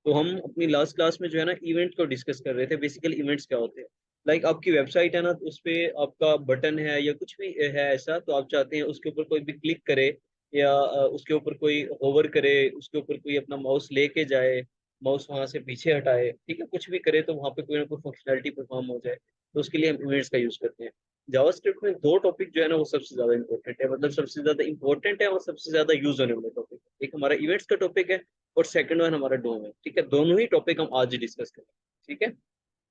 तो हम अपनी लास्ट क्लास में जो है ना इवेंट को डिस्कस कर रहे थे, बेसिकली इवेंट्स क्या होते हैं। लाइक आपकी वेबसाइट है ना, तो उस पे आपका बटन है या कुछ भी है ऐसा, तो आप चाहते हैं उसके ऊपर कोई भी क्लिक करे या उसके ऊपर कोई होवर करे, उसके ऊपर कोई अपना माउस लेके जाए, माउस वहां से पीछे हटाए, ठीक है, कुछ भी करे तो वहां पे कोई ना कोई फंक्शनैलिटी परफॉर्म हो जाए, तो उसके लिए हम इवेंट्स का यूज करते हैं। जावास्क्रिप्ट में दो टॉपिक जो है ना वो सबसे ज्यादा इंपॉर्टेंट है, मतलब सबसे ज्यादा इंपॉर्टेंट है और सबसे ज्यादा यूज होने वाले टॉपिक। एक हमारा इवेंट्स का टॉपिक है और सेकंड वन हमारा डोम है, ठीक है। दोनों ही टॉपिक हम आज ही डिस्कस करेंगे, ठीक है।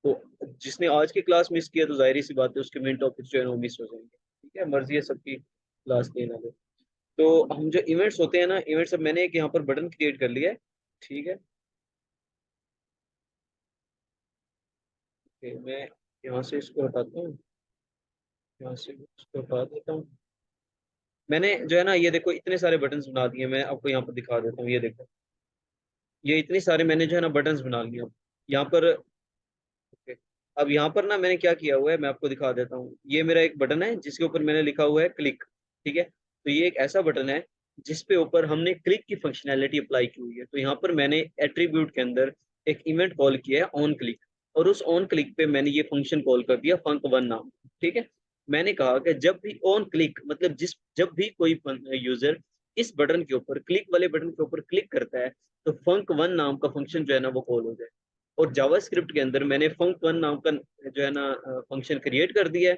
तो जिसने आज की क्लास मिस किया तो जाहिर सी बात है उसके मेन टॉपिक जो है ना वो मिस हो जाएंगे, ठीक है। मर्जी है सबकी क्लास लेना दे। तो हम जो इवेंट्स होते हैं ना, इवेंट्स, अब मैंने एक यहाँ पर बटन क्रिएट कर लिया है, ठीक है। ओके, मैं यहाँ से इसको हटाता हूँ, यहाँ से इसको हटा देता हूँ। मैंने जो है ना, ये देखो इतने सारे बटन्स बना दिए, मैं आपको यहाँ पर दिखा देता हूँ, ये देखो, ये इतने सारे मैंने जो है ना बटन्स बना लिए अब यहाँ पर। ओके, अब यहाँ पर ना मैंने क्या किया हुआ है मैं आपको दिखा देता हूँ। ये मेरा एक बटन है जिसके ऊपर मैंने लिखा हुआ है क्लिक, ठीक है। तो ये एक ऐसा बटन है जिस पे ऊपर हमने क्लिक की फंक्शनैलिटी अप्लाई की हुई है। तो यहाँ पर मैंने एट्रीब्यूट के अंदर एक इवेंट कॉल किया है ऑन क्लिक, और उस ऑन क्लिक पे मैंने ये फंक्शन कॉल कर दिया फंक वन नाम, ठीक है। मैंने कहा कि जब भी ऑन क्लिक मतलब जिस जब भी कोई यूजर इस बटन के ऊपर, क्लिक वाले बटन के ऊपर क्लिक करता है, तो फंक वन नाम का फंक्शन जो है ना वो कॉल हो जाए। और जावास्क्रिप्ट के अंदर मैंने फंक वन नाम का जो है ना फंक्शन क्रिएट कर दिया है,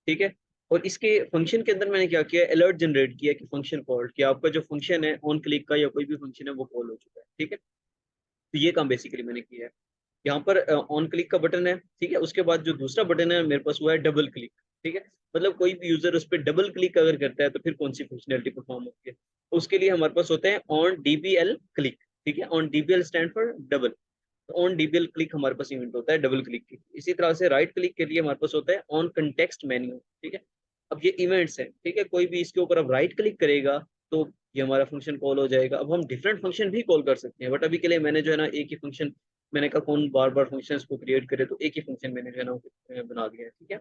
ठीक है। और इसके फंक्शन के अंदर मैंने क्या किया, अलर्ट जनरेट किया कि फंक्शन कॉल, कि आपका जो फंक्शन है ऑन क्लिक का या कोई भी फंक्शन है वो कॉल हो चुका है, ठीक है। तो ये काम बेसिकली मैंने किया है। यहाँ पर ऑन क्लिक का बटन है, ठीक है। उसके बाद जो दूसरा बटन है मेरे पास वो है डबल क्लिक, ठीक है। मतलब कोई भी यूजर उस पर डबल क्लिक अगर करता है तो फिर कौन सी फंक्शनलिटी परफॉर्म होती है, तो उसके लिए हमारे पास होते हैं ऑन डीबीएल क्लिक, ठीक है। On DBL stand for double. On DBL click हमारे पास इवेंट होता है डबल क्लिक की। इसी तरह से राइट क्लिक के लिए हमारे पास होता है ऑन कंटेक्स्ट मेन्यू, ठीक है। अब ये इवेंट्स है, ठीक है, कोई भी इसके ऊपर अब राइट क्लिक करेगा तो ये हमारा फंक्शन कॉल हो जाएगा। अब हम डिफरेंट फंक्शन भी कॉल कर सकते हैं, बट अभी के लिए मैंने जो है ना एक ही फंक्शन, मैंने कहा कौन बार बार फंक्शंस को क्रिएट करे, तो एक ही फंक्शन मैंने जो है ना बना दिया है, ठीक है।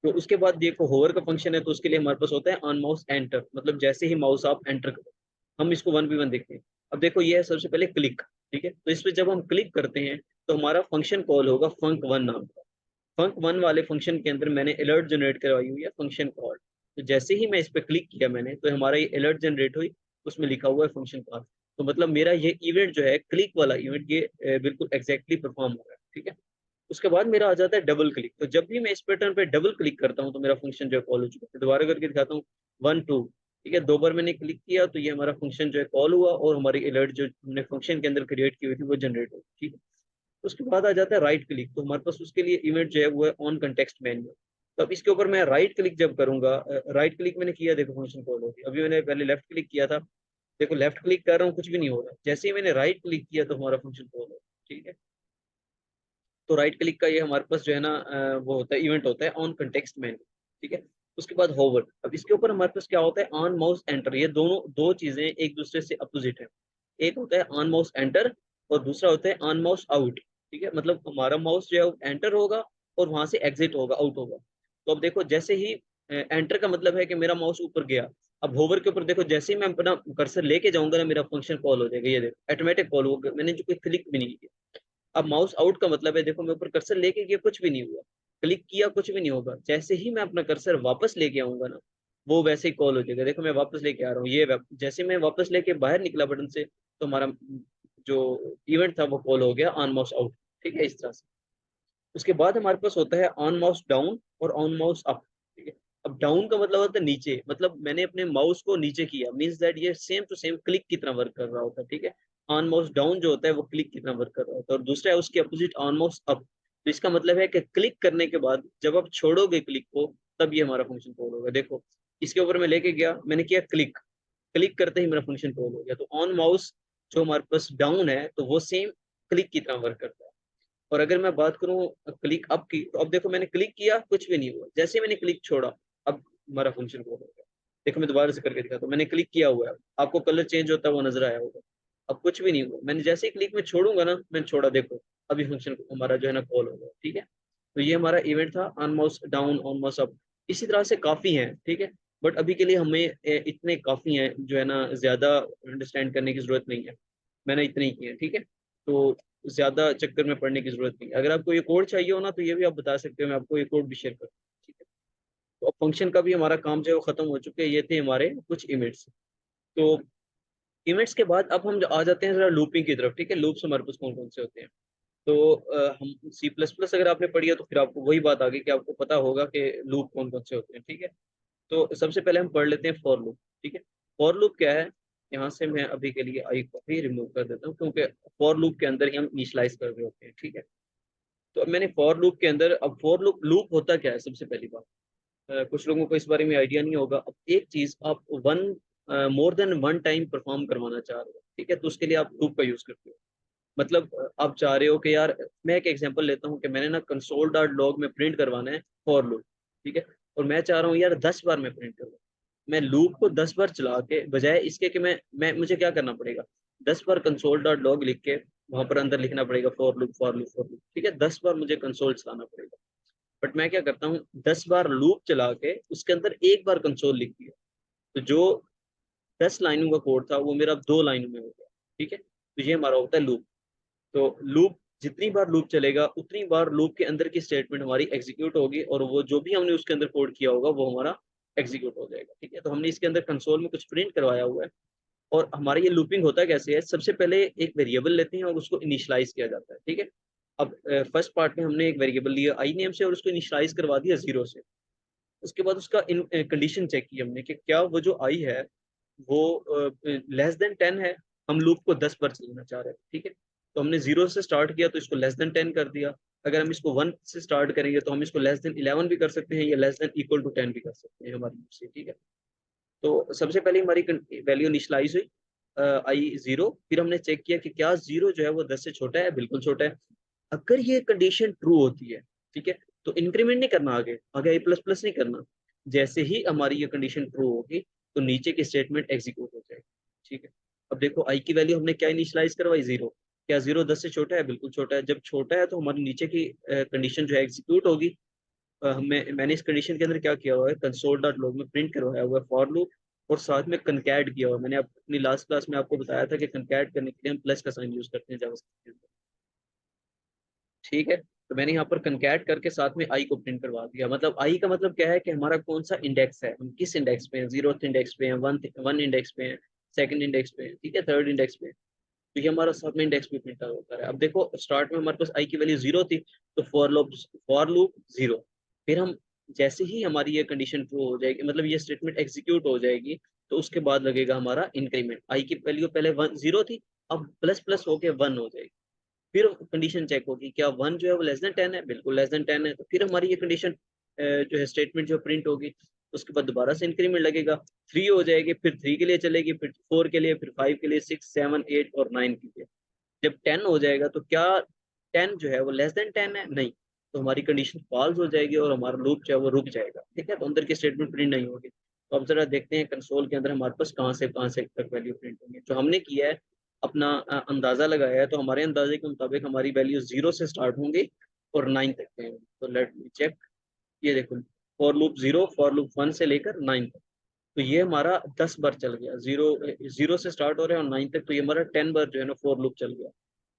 तो उसके बाद देखो होवर का फंक्शन है, तो उसके लिए हमारे पास होता है ऑन माउस एंटर, मतलब जैसे ही माउस आप एंटर करो। हम इसको वन बी वन देखते हैं। अब देखो ये है सबसे पहले क्लिक, ठीक है। तो इस पे जब हम क्लिक करते हैं तो हमारा फंक्शन कॉल होगा फंक वन नाम का। फंक वन वाले फंक्शन के अंदर मैंने अलर्ट जनरेट करवाई हुई है फंक्शन कॉल। तो जैसे ही मैं इस पे क्लिक किया मैंने, तो हमारा ये अलर्ट जनरेट हुई, उसमें लिखा हुआ है फंक्शन कॉल। तो मतलब मेरा ये इवेंट जो है क्लिक वाला इवेंट, ये बिल्कुल एग्जैक्टली परफॉर्म हो रहा है, ठीक है। उसके बाद मेरा आ जाता है डबल क्लिक। तो जब भी मैं इस पैटर्न पे डबल क्लिक करता हूँ तो मेरा फंक्शन जो है कॉल हो चुका है। दोबारा करके दिखाता हूँ, वन टू, ठीक है। दो बार मैंने क्लिक किया तो ये हमारा फंक्शन जो है कॉल हुआ और हमारी अलर्ट जो हमने फंक्शन के अंदर क्रिएट की हुई थी वो जनरेट हुई, ठीक है। उसके बाद आ जाता है राइट क्लिक। तो हमारे पास उसके लिए इवेंट जो है वो है ऑन कंटेक्स्ट मेन्यू। तो अब इसके ऊपर मैं राइट क्लिक जब करूंगा, राइट क्लिक मैंने किया, देखो फंक्शन कॉल होगी। अभी मैंने पहले लेफ्ट क्लिक किया था, देखो लेफ्ट क्लिक कर रहा हूँ कुछ भी नहीं हो रहा। जैसे ही मैंने राइट क्लिक किया तो हमारा फंक्शन कॉल होगा, ठीक है। तो राइट क्लिक का ये हमारे पास जो है ना वो होता है इवेंट होता है ऑन कंटेक्स्ट मेन्यू, ठीक है। उसके बाद होवर। अब इसके ऊपर हमारे पास क्या होता है, ऑन माउस एंटर। ये दोनों दो चीजें एक दूसरे से अपोजिट है। एक होता है ऑन माउस एंटर और दूसरा होता है ऑन माउस आउट, ठीक है। मतलब हमारा माउस जो है एंटर होगा और वहां से एग्जिट होगा, आउट होगा। तो अब देखो जैसे ही एंटर का मतलब है कि मेरा माउस ऊपर गया। अब होवर के ऊपर देखो जैसे ही मैं अपना कर्सर लेके जाऊंगा ना, मेरा फंक्शन कॉल हो जाएगा, ये देखो ऑटोमेटिक कॉल होगा, मैंने जो कोई क्लिक भी नहीं किया। अब माउस आउट का मतलब है, देखो मैं ऊपर कर्सर लेके गया कुछ भी नहीं हुआ, क्लिक किया कुछ भी नहीं होगा। जैसे ही मैं अपना कर्सर वापस लेके आऊंगा ना, वो वैसे ही कॉल हो जाएगा। देखो मैं वापस लेके आ रहा हूँ, जैसे मैं वापस लेके बाहर निकला बटन से, तो हमारा जो इवेंट था वो कॉल हो गया ऑन माउस आउट, ठीक है, इस तरह से। उसके बाद हमारे पास होता है ऑन माउस डाउन और ऑन माउस अप, ठीक है। अब डाउन का मतलब होता है नीचे, मतलब मैंने अपने माउस को नीचे किया, मीन्स दैट ये सेम टू सेम क्लिक की तरह वर्क कर रहा होता है, ठीक है। ऑन माउस डाउन जो होता है वो क्लिक की तरह वर्क कर रहा होता है, और दूसरा है उसके अपोजिट ऑन माउस अप। तो इसका मतलब है कि क्लिक करने के बाद जब आप छोड़ोगे क्लिक को, तब ये हमारा फंक्शन कॉल होगा। देखो इसके ऊपर मैं लेके गया, मैंने किया क्लिक, क्लिक करते ही मेरा फंक्शन कॉल हो गया। तो ऑन माउस जो हमारे पास डाउन है तो वो सेम क्लिक की तरह वर्क करता है। और अगर मैं बात करूं क्लिक अप की, तो अब देखो मैंने क्लिक किया कुछ भी नहीं हुआ, जैसे ही मैंने क्लिक छोड़ा अब हमारा फंक्शन कॉल हो गया। देखो मैं दोबारा से करके दिखाता हूं, मैंने क्लिक किया हुआ है, आपको कलर चेंज होता है वो नजर आया होगा। अब कुछ भी नहीं हुआ, मैंने जैसे ही क्लिक में छोड़ूंगा ना, मैंने छोड़ा, देखो अभी फंक्शन हमारा जो है ना कॉल होगा, ठीक है। तो ये हमारा इवेंट था on mouse down on mouse up. इसी तरह से काफी है, ठीक है। बट अभी के लिए हमें इतने काफी हैं जो है ना, ज्यादा अंडरस्टैंड करने की जरूरत नहीं है। मैंने इतने ही किए हैं, ठीक है। तो ज्यादा चक्कर में पड़ने की जरूरत नहीं। अगर आपको ये कोड चाहिए हो ना तो ये भी आप बता सकते हो, मैं आपको ये कोड भी शेयर करूँ। ठीक है, तो अब फंक्शन का भी हमारा काम जो है वो खत्म हो चुके हैं। ये थे हमारे कुछ इवेंट्स। तो इवेंट्स के बाद अब हम आ जाते हैं जरा लूपिंग की तरफ। ठीक है, लूप्स हमारे पास कौन कौन से होते हैं। तो हम सी प्लस प्लस अगर आपने पढ़ी है तो फिर आपको वही बात आ गई कि आपको पता होगा कि लूप कौन कौन से होते हैं। ठीक है, तो सबसे पहले हम पढ़ लेते हैं फॉर लूप। ठीक है, फॉर लूप क्या है। यहाँ से मैं अभी के लिए आई को भी रिमूव कर देता हूँ, क्योंकि फॉर लूप के अंदर ही हम इनिशियलाइज कर रहे होते हैं। ठीक है, तो अब मैंने फॉर लूप के अंदर, अब फॉर लूप लूप होता क्या है सबसे पहली बात। कुछ लोगों को इस बारे में आइडिया नहीं होगा। अब एक चीज आप one more than one time perform करवाना चाह रहे हो, ठीक है, तो उसके लिए आप लूप का यूज करते हो। मतलब आप चाह रहे हो कि यार, मैं एक एग्जांपल लेता हूँ कि मैंने ना कंसोल डॉट लॉग में प्रिंट करवाना है फॉर लूप। ठीक है, और मैं चाह रहा हूँ यार 10 बार मैं प्रिंट करूँ। मैं लूप को 10 बार चला के बजाय इसके कि मैं मुझे क्या करना पड़ेगा, 10 बार कंसोल डॉट लॉग लिख के वहां पर अंदर लिखना पड़ेगा for loop for loop for loop. ठीक है, 10 बार मुझे कंसोल चलाना पड़ेगा। बट मैं क्या करता हूँ, 10 बार लूप चला के उसके अंदर एक बार कंसोल लिख दिया, तो जो 10 लाइनों का कोड था वो मेरा 2 लाइनों में हो गया। ठीक है, तो ये हमारा होता है लूप। तो लूप जितनी बार लूप चलेगा उतनी बार लूप के अंदर की स्टेटमेंट हमारी एग्जीक्यूट होगी, और वो जो भी हमने उसके अंदर कोड किया होगा वो हमारा एग्जीक्यूट हो जाएगा। ठीक है, तो हमने इसके अंदर कंसोल में कुछ प्रिंट करवाया हुआ है। और हमारा ये लूपिंग होता कैसे है, सबसे पहले एक वेरिएबल लेते हैं और उसको इनिशियलाइज किया जाता है। ठीक है, अब फर्स्ट पार्ट में हमने एक वेरिएबल लिया आई नेम से और उसको इनिशियलाइज करवा दिया 0 से। उसके बाद उसका कंडीशन चेक की हमने कि क्या वो जो आई है वो लेस देन 10 है। हम लूप को 10 बार चलाना चाह रहे हैं। ठीक है, तो हमने 0 से स्टार्ट किया तो इसको लेस देन 10 कर दिया। अगर हम इसको 1 से स्टार्ट करेंगे तो हम इसको लेस देन 11 भी कर सकते हैं, या लेस देन इक्वल टू 10 भी कर सकते हैं हमारी से। ठीक है, तो सबसे पहले हमारी वैल्यू इनिशलाइज हुई आई 0। फिर हमने चेक किया कि क्या 0 जो है वो 10 से छोटा है, बिल्कुल छोटा है। अगर ये कंडीशन ट्रू होती है, ठीक है, तो इंक्रीमेंट नहीं करना, आगे आगे आई प्लस प्लस नहीं करना। जैसे ही हमारी ये कंडीशन ट्रू होगी तो नीचे की स्टेटमेंट एग्जीक्यूट हो जाएगी। ठीक है, अब देखो आई की वैल्यू हमने क्या इनिशियलाइज करवाई 0। क्या 0 10 से छोटा है, बिल्कुल छोटा है। जब छोटा है तो हमारी नीचे की कंडीशन जो है एग्जीक्यूट होगी। मैंने इस कंडीशन के अंदर क्या किया हुआ है, कंसोल डॉट लॉग में प्रिंट करवाया हुआ है फॉर लूप, और साथ में कनकैट किया हुआ है। मैंने अपनी लास्ट क्लास में आपको बताया था कि कनकैट करने के लिए हम प्लस का साइन यूज करते हैं जावास्क्रिप्ट के अंदर। ठीक है, तो मैंने यहाँ पर कनकैट करके साथ में आई को प्रिंट करवा दिया। मतलब आई का मतलब क्या है कि हमारा कौन सा इंडेक्स है, हम किस इंडेक्स पे हैं, 0th इंडेक्स पे हैं, वन इंडेक्स पे हैं, सेकंड इंडेक्स पे हैं, ठीक है, थर्ड इंडेक्स पे। तो ये हमारा साथ में इंडेक्स पे प्रिंट होता है। अब देखो स्टार्ट में हमारे पास आई की वैल्यू 0 थी, तो फॉर लूप 0। फिर हम जैसे ही हमारी ये कंडीशन ट्रू हो जाएगी, मतलब ये स्टेटमेंट एग्जीक्यूट हो जाएगी, तो उसके बाद लगेगा हमारा इंक्रीमेंट। आई की वैल्यू पहले 0 थी, अब प्लस प्लस होके 1 हो जाएगी। फिर कंडीशन चेक होगी, क्या 1 जो है वो लेस देन 10 है, बिल्कुल लेस देन 10 है। तो फिर हमारी ये कंडीशन जो है स्टेटमेंट जो प्रिंट होगी, उसके बाद दोबारा से इंक्रीमेंट लगेगा, 3 हो जाएगी, फिर 3 के लिए चलेगी, फिर 4 के लिए, फिर 5 के लिए, 6 7 8 और 9 के लिए। जब 10 हो जाएगा तो क्या 10 जो है वो लेस देन 10 है, नहीं, तो हमारी कंडीशन फॉल्स हो जाएगी और हमारा लूप जो है वो रुक जाएगा। ठीक है, तो अंदर की स्टेटमेंट प्रिंट नहीं होगी। तो अब जरा देखते हैं कंसोल के अंदर हमारे पास कहाँ से तक वैल्यू प्रिंट होंगी। जो हमने किया है अपना अंदाजा लगाया है, तो हमारे अंदाजे के मुताबिक हमारी वैल्यू 0 से स्टार्ट होंगी और 9 तक के होंगी। तो लेट मी चेक। ये देखो, फॉर लूप 0, फॉर लूप 1 से लेकर 9 तक। तो ये हमारा 10 बार चल गया, जीरो जीरो से स्टार्ट हो रहा है और 9 तक, तो ये हमारा 10 बार जो है ना फॉर लूप चल गया।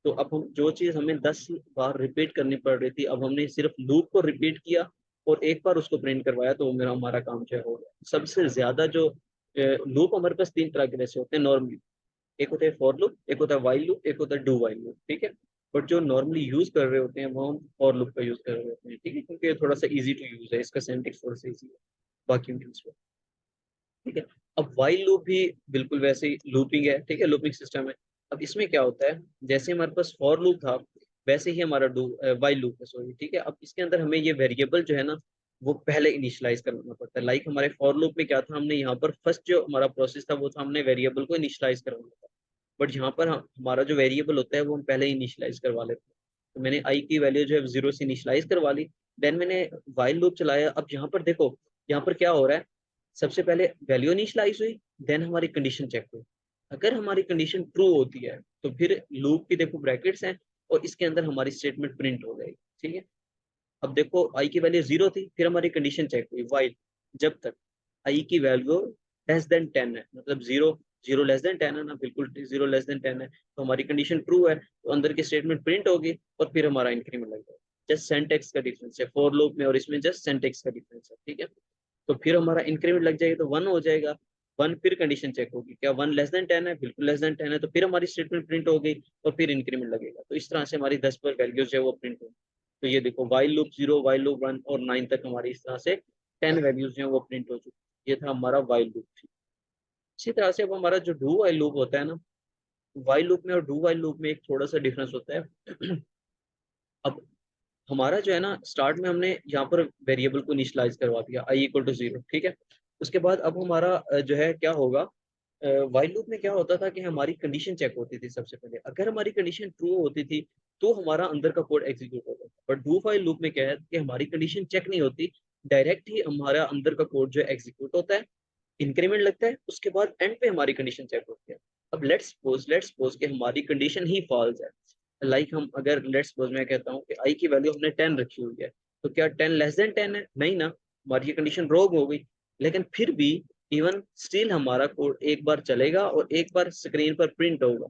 तो अब हम जो चीज़ हमें 10 बार रिपीट करनी पड़ रही थी, अब हमने सिर्फ लूप को रिपीट किया और एक बार उसको प्रिंट करवाया, तो वो मेरा हमारा काम जो है हो गया। सबसे ज्यादा जो लूप हमारे पास 3 तरह के वैसे होते हैं नॉर्मली। एक होता है फॉर लूप, एक होता है वाइल लूप, एक होता है डू वाइल लूप। ठीक है, बट जो नॉर्मली यूज कर रहे होते हैं वो हम फॉर लूप का यूज कर रहे होते हैं। ठीक है, क्योंकि ये थोड़ा सा इजी टू यूज है, इसका सिंटैक्स थोड़ा सा इजी है बाकी यूज। ठीक है, अब वाइल लूप भी बिल्कुल वैसे ही लूपिंग है। ठीक है, लूपिंग सिस्टम है। अब इसमें क्या होता है, जैसे हमारे पास फॉर लूप था वैसे ही हमारा डू वाइल लूप है, सॉरी। ठीक है, अब इसके अंदर हमें ये वेरिएबल जो है ना वो पहले इनिशियलाइज करना पड़ता है। लाइक हमारे फॉर लूप में क्या था, हमने यहाँ पर फर्स्ट जो हमारा प्रोसेस था वो था हमने वेरिएबल को इनिशियलाइज करवाना था। बट यहाँ पर हमारा जो वेरिएबल होता है वो हम पहले इनिशियलाइज करवा लेते हैं। तो मैंने आई की वैल्यू जो है 0 से इनिशियलाइज करवा ली। देन मैंने वाइल लूप चलाया। अब यहाँ पर देखो, यहाँ पर क्या हो रहा है, सबसे पहले वैल्यू इनिशियलाइज हुई, देन हमारी कंडीशन चेक हुई। अगर हमारी कंडीशन ट्रू होती है तो फिर लूप की देखो ब्रैकेट्स हैं और इसके अंदर हमारी स्टेटमेंट प्रिंट हो जाएगी। ठीक है, अब देखो आई की वैल्यू 0 थी, फिर हमारी कंडीशन चेक हुई वाइल, जब तक आई की वैल्यू लेस देन 10 है, मतलब 0 जीरो लेस देन 10 है ना, बिल्कुल जीरो लेस देन 10 है, तो हमारी कंडीशन ट्रू है, तो अंदर की स्टेटमेंट प्रिंट होगी और फिर हमारा इंक्रीमेंट लग जाएगा। जस्ट सिंटैक्स का डिफरेंस है फॉर लूप में और इसमें, जस्ट सिंटैक्स का डिफरेंस है, ठीक है। तो फिर हमारा इंक्रीमेंट लग जाएगा तो 1 हो जाएगा, 1, फिर कंडीशन चेक होगी क्या 1 लेस देन 10 है, बिल्कुल लेस देन 10 है, तो फिर हमारी स्टेटमेंट प्रिंट हो गई और फिर इंक्रीमेंट लगेगा। तो इस तरह से हमारी 10 पर वैल्यूज है वो प्रिंट होगी। तो ये देखो वाइल लूप 0, वाइल लूप 1 और 9 तक हमारी इस तरह से 10 वैल्यूज हैं वो प्रिंट हो चुकी। ये था हमारा वाइल लूप। इसी तरह से अब हमारा जो डू वाइल लूप होता है ना, वाइल लूप में और डू वाइल लूप में एक थोड़ा सा डिफरेंस होता है। अब हमारा जो है ना, स्टार्ट में हमने यहाँ पर वेरिएबल को इनिशियलाइज करवा दिया आई इक्वल टू 0, ठीक है। उसके बाद अब हमारा जो है क्या होगा, वाइल लूप में क्या होता था कि हमारी कंडीशन चेक होती थी सबसे पहले। अगर हमारी कंडीशन ट्रू होती थी तो हमारा अंदर का कोड एग्जीक्यूट होता था। बट डू वाइल लूप में क्या है कि हमारी कंडीशन चेक नहीं होती, डायरेक्ट ही हमारा अंदर का कोड जो एग्जीक्यूट होता है, इंक्रीमेंट लगता है, उसके बाद एंड पे हमारी कंडीशन चेक होती है। अब लेट्स सपोज कि हमारी कंडीशन ही फॉल्स है। लाइक हम अगर लेट्स सपोज मैं कहता हूँ कि आई की वैल्यू हमने 10 रखी हुई है, तो क्या 10 लेस देन 10 है? नहीं ना, हमारी ये कंडीशन रोग हो गई। लेकिन फिर भी इवन स्टिल हमारा कोड एक बार चलेगा और एक बार स्क्रीन पर प्रिंट होगा।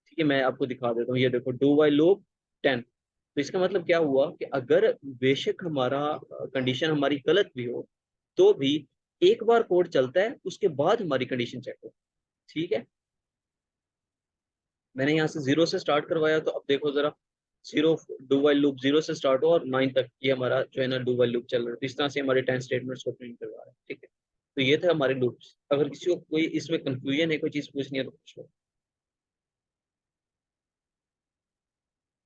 ठीक है, मैं आपको दिखा देता हूँ, ये देखो डू वाइल लूप 10। तो इसका मतलब क्या हुआ कि अगर बेशक हमारा कंडीशन हमारी गलत भी हो, तो भी एक बार कोड चलता है, उसके बाद हमारी कंडीशन चेक हो। ठीक है, मैंने यहाँ से 0 से स्टार्ट करवाया, तो अब देखो जरा, 0, डू वाइल लूप 0 से स्टार्ट हो और 9 तक ये हमारा जो है ना डू वाइल लूप चल रहा है। तो इस तरह से हमारे 10 स्टेटमेंट्स को प्रिंट करवा रहा है। ठीक है, तो ये थे हमारे लूप्स। अगर किसी को कोई इसमें कंफ्यूजन है, कोई चीज पूछनी है तो पूछ लो,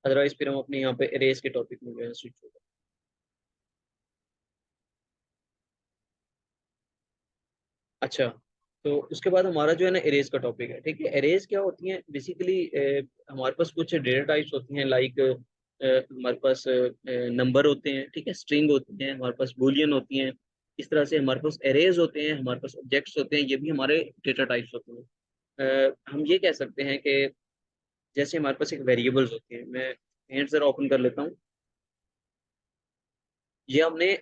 अदरवाइज फिर हम अपने यहाँ पे अरेज के टॉपिक में जो है स्विच हो। अच्छा, तो उसके बाद हमारा जो है ना एरेज का टॉपिक है। ठीक है, एरेज क्या होती है बेसिकली, हमारे पास कुछ डेटा टाइप्स होती हैं, लाइक हमारे पास नंबर होते हैं, ठीक है, स्ट्रिंग होती हैं, हमारे पास बूलियन होती हैं। इस तरह से हमारे पास एरेज होते हैं, हमारे पास ऑब्जेक्ट्स होते हैं, ये भी हमारे डेटा टाइप्स होते हैं। हम ये कह सकते हैं कि जैसे हमारे पास एक वेरिएबल्स होती हैं, मैं पेंट जरा ओपन कर लेता हूँ। ये हमने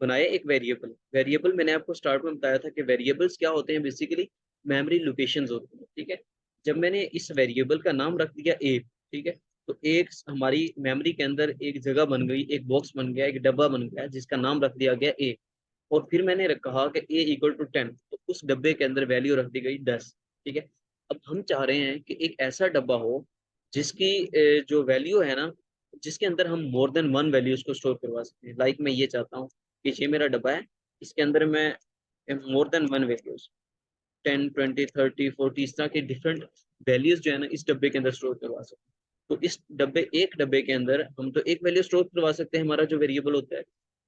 बनाया एक वेरिएबल। वेरिएबल मैंने आपको स्टार्ट में बताया था कि वेरिएबल्स क्या होते हैं, बेसिकली मेमोरी लोकेशंस होती हैं। ठीक है, जब मैंने इस वेरिएबल का नाम रख दिया ए, ठीक है, तो एक हमारी मेमोरी के अंदर एक जगह बन गई, एक बॉक्स बन गया, एक डब्बा बन गया जिसका नाम रख दिया गया ए। और फिर मैंने कहा कि ए इक्वल टू 10, तो उस डब्बे के अंदर वैल्यू रख दी गई 10। ठीक है, अब हम चाह रहे हैं कि एक ऐसा डब्बा हो जिसकी जो वैल्यू है ना, जिसके अंदर हम मोर देन वन वैल्यूज को स्टोर करवा सकते हैं। लाइक मैं ये चाहता हूँ कि ये मेरा डब्बा है, इसके अंदर मैं मोर देन वन वैल्यूज 10, 20, 30, 40 इस तरह के डिफरेंट वैल्यूज जो है ना इस डब्बे के अंदर स्टोर करवा सकते हैं। तो इस डब्बे एक डब्बे के अंदर हम तो एक वैल्यू स्टोर करवा सकते हैं, हमारा जो वेरिएबल होता है।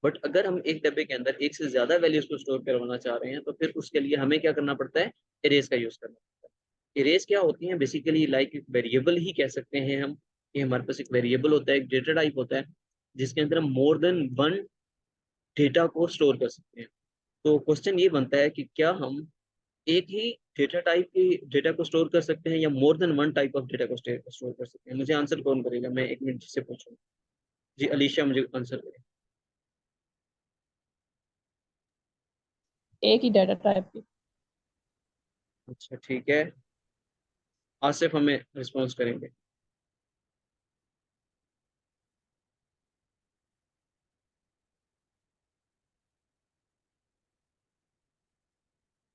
बट अगर हम एक डब्बे के अंदर एक से ज्यादा वैल्यूज को स्टोर करवाना चाह रहे हैं, तो फिर उसके लिए हमें क्या करना पड़ता है, इरेज का यूज करना पड़ता है। इरेज क्या होती है बेसिकली, लाइक एक वेरिएबल ही कह सकते हैं हम, कि हमारे पास एक वेरिएबल होता है, एक डेटा टाइप होता है, जिसके अंदर हम मोर देन वन डेटा को स्टोर कर सकते हैं। तो क्वेश्चन ये बनता है कि क्या हम एक ही डेटा टाइप की डेटा को स्टोर कर सकते हैं या more than one type of data को स्टोर कर सकते हैं। मुझे आंसर कौन करेगा, मैं एक मिनट से पूछूं। जी अलीशा मुझे आंसर करें। एक ही डाटा टाइप की। अच्छा ठीक है, आसिफ हमें रिस्पॉन्स करेंगे।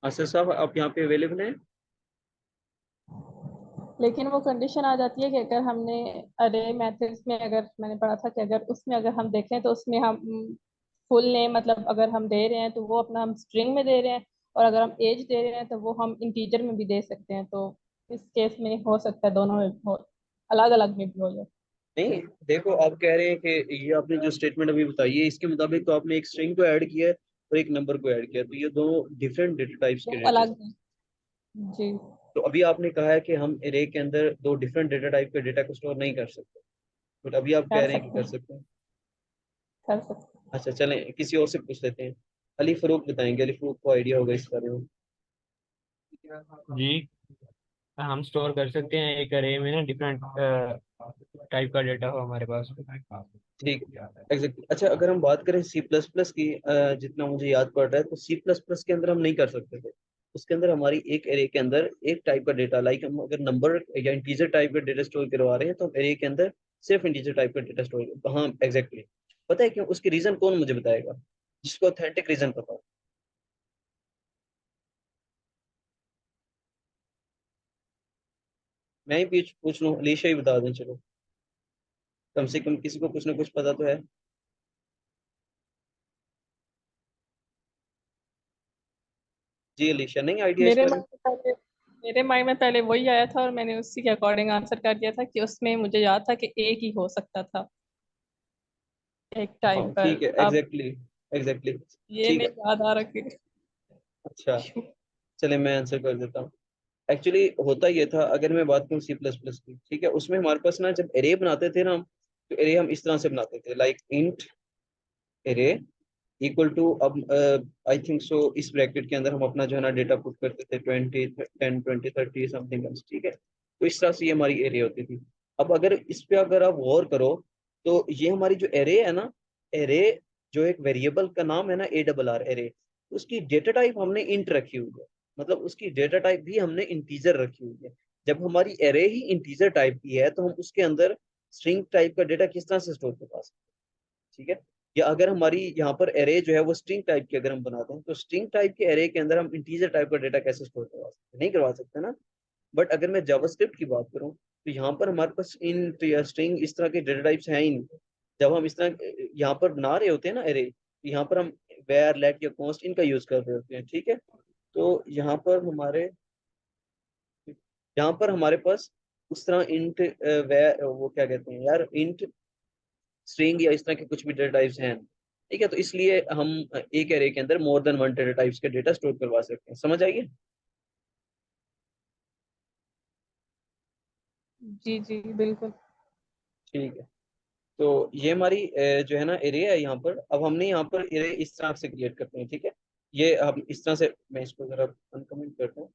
आसिफ साहब आप यहाँ पे अवेलेबल हैं? लेकिन वो कंडीशन आ जाती है कि अगर हमने अरे मेथड्स में, अगर मैंने पढ़ा था कि अगर उसमें अगर हम देखें तो उसमें हम फुल नेम मतलब अगर हम दे रहे हैं तो वो अपना हम स्ट्रिंग में दे रहे हैं, और अगर हम एज दे रहे हैं तो वो हम इंटीजर में भी दे सकते हैं। तो इस केस में हो सकता है दोनों में हो, अलग अलग में भी हो जाए। नहीं, देखो आप कह रहे हैं कि ये आपने जो स्टेटमेंट अभी बताई है इसके मुताबिक तो आपने एक स्ट्रिंग को ऐड किया है और एक नंबर को ऐड किया है, तो ये दोनों डिफरेंट डेटा टाइप्स वो के डेटा। अलग है। जी। तो अभी आपने कहा है कि हम एरे के अंदर दो डिफरेंट डेटा टाइप के डेटा को स्टोर नहीं कर सकते, बट अभी आप कह कर रहे हैं कि सकते कर हैं। सकते हैं। कर सकते अच्छा चलें किसी और से पूछ लेते हैं। अली फरूक बताएंगे, अली फरूक को आइडिया होगा इस बारे में। जी, हम स्टोर कर सकते हैं एक अरे में ना, डिफरेंट टाइप का डेटा हो हमारे पास। ठीक, एग्जैक्टली। अच्छा अगर हम बात करें सी प्लस प्लस की, जितना मुझे याद पड़ रहा है तो सी प्लस प्लस के अंदर हम नहीं कर सकते थे। उसके अंदर हमारी एक एरे के अंदर एक टाइप का डेटा, लाइक हम अगर नंबर या इंटीजर टाइप का डेटा स्टोर करवा रहे हैं तो हम एरे के अंदर सिर्फ इंटीजर टाइप का डेटा स्टोर, हाँ एग्जैक्टली। पता है क्यों? उसकी रीजन कौन मुझे बताएगा, जिसको ऑथेंटिक रीजन पता हो? मैं ही पूछ लूँ, अलीशा ही बता दें चलो, कम से कम किसी को कुछ ना कुछ पता तो है। जी अलीशा, नहीं आइडिया इस मेरे बारे में? माइंड में पहले मेरे माइंड में पहले वही आया था और मैंने उसी के अकॉर्डिंग आंसर कर दिया था कि उसमें मुझे याद था कि एक ही हो सकता था एक हाँ टाइम पर। ठीक है, अब एग्जैक्टली एग्जैक्टली। ये ठीक मैं है, याद आ रखी। अच्छा, चले मैं आंसर कर देता हूँ। एक्चुअली होता ये था, अगर मैं बात करूँ सी प्लस प्लस की, ठीक है, उसमें हमारे पास ना जब एरे बनाते थे ना हम, तो एरे हम इस तरह से बनाते थे, like int array equal to, अब आई थिंक सो इस ब्रैकेट के अंदर हम अपना जो है ना डेटा पुट करते थे 20 10 20 30 समथिंग एल्स, ठीक है। तो इस तरह से ये हमारी एरे होती थी। अब अगर इस पे अगर आप गौर करो, तो ये हमारी जो एरे है ना, एरे जो एक वेरिएबल का नाम है ना, ARR एरे, उसकी डेटा टाइप हमने इंट रखी हुई है, मतलब उसकी डेटा टाइप भी हमने इंटीजर रखी हुई है। जब हमारी एरे ही इंटीजर टाइप की है तो हम उसके अंदर स्ट्रिंग टाइप का डेटा किस तरह से स्टोर कर पाते हैं, ठीक है। या अगर हमारी यहाँ पर एरे जो है वो स्ट्रिंग टाइप की अगर हम बनाते हैं, तो स्ट्रिंग टाइप के एरे के अंदर हम इंटीजर टाइप का डेटा कैसे स्टोर करवा सकते हैं? नहीं करवा सकते ना। बट अगर मैं जावास्क्रिप्ट की बात करूँ, तो यहाँ पर हमारे पास इंट या स्ट्रिंग इस तरह के डेटा टाइप्स हैं ही नहीं। जब हम इस तरह यहाँ पर बना रहे होते हैं ना एरे, यहाँ पर हम वेर लेट या कॉन्स्ट इनका यूज कर रहे होते हैं, ठीक है। तो यहाँ पर हमारे पास उस तरह इंट वेर, वो क्या कहते हैं यार, इंट स्ट्रिंग या इस तरह के कुछ भी डेटा टाइप्स हैं, ठीक है। तो इसलिए हम एक एरे के अंदर more than one data types के डेटा स्टोर करवा सकते हैं, समझ आइए। जी जी बिल्कुल। ठीक है, तो ये हमारी जो है ना एरे है यहाँ पर। अब हमने यहाँ पर एरे इस तरह से क्रिएट करते हैं, ठीक है। ये हम इस तरह से, मैं इसको जरा अनकमेंट करता हूँ,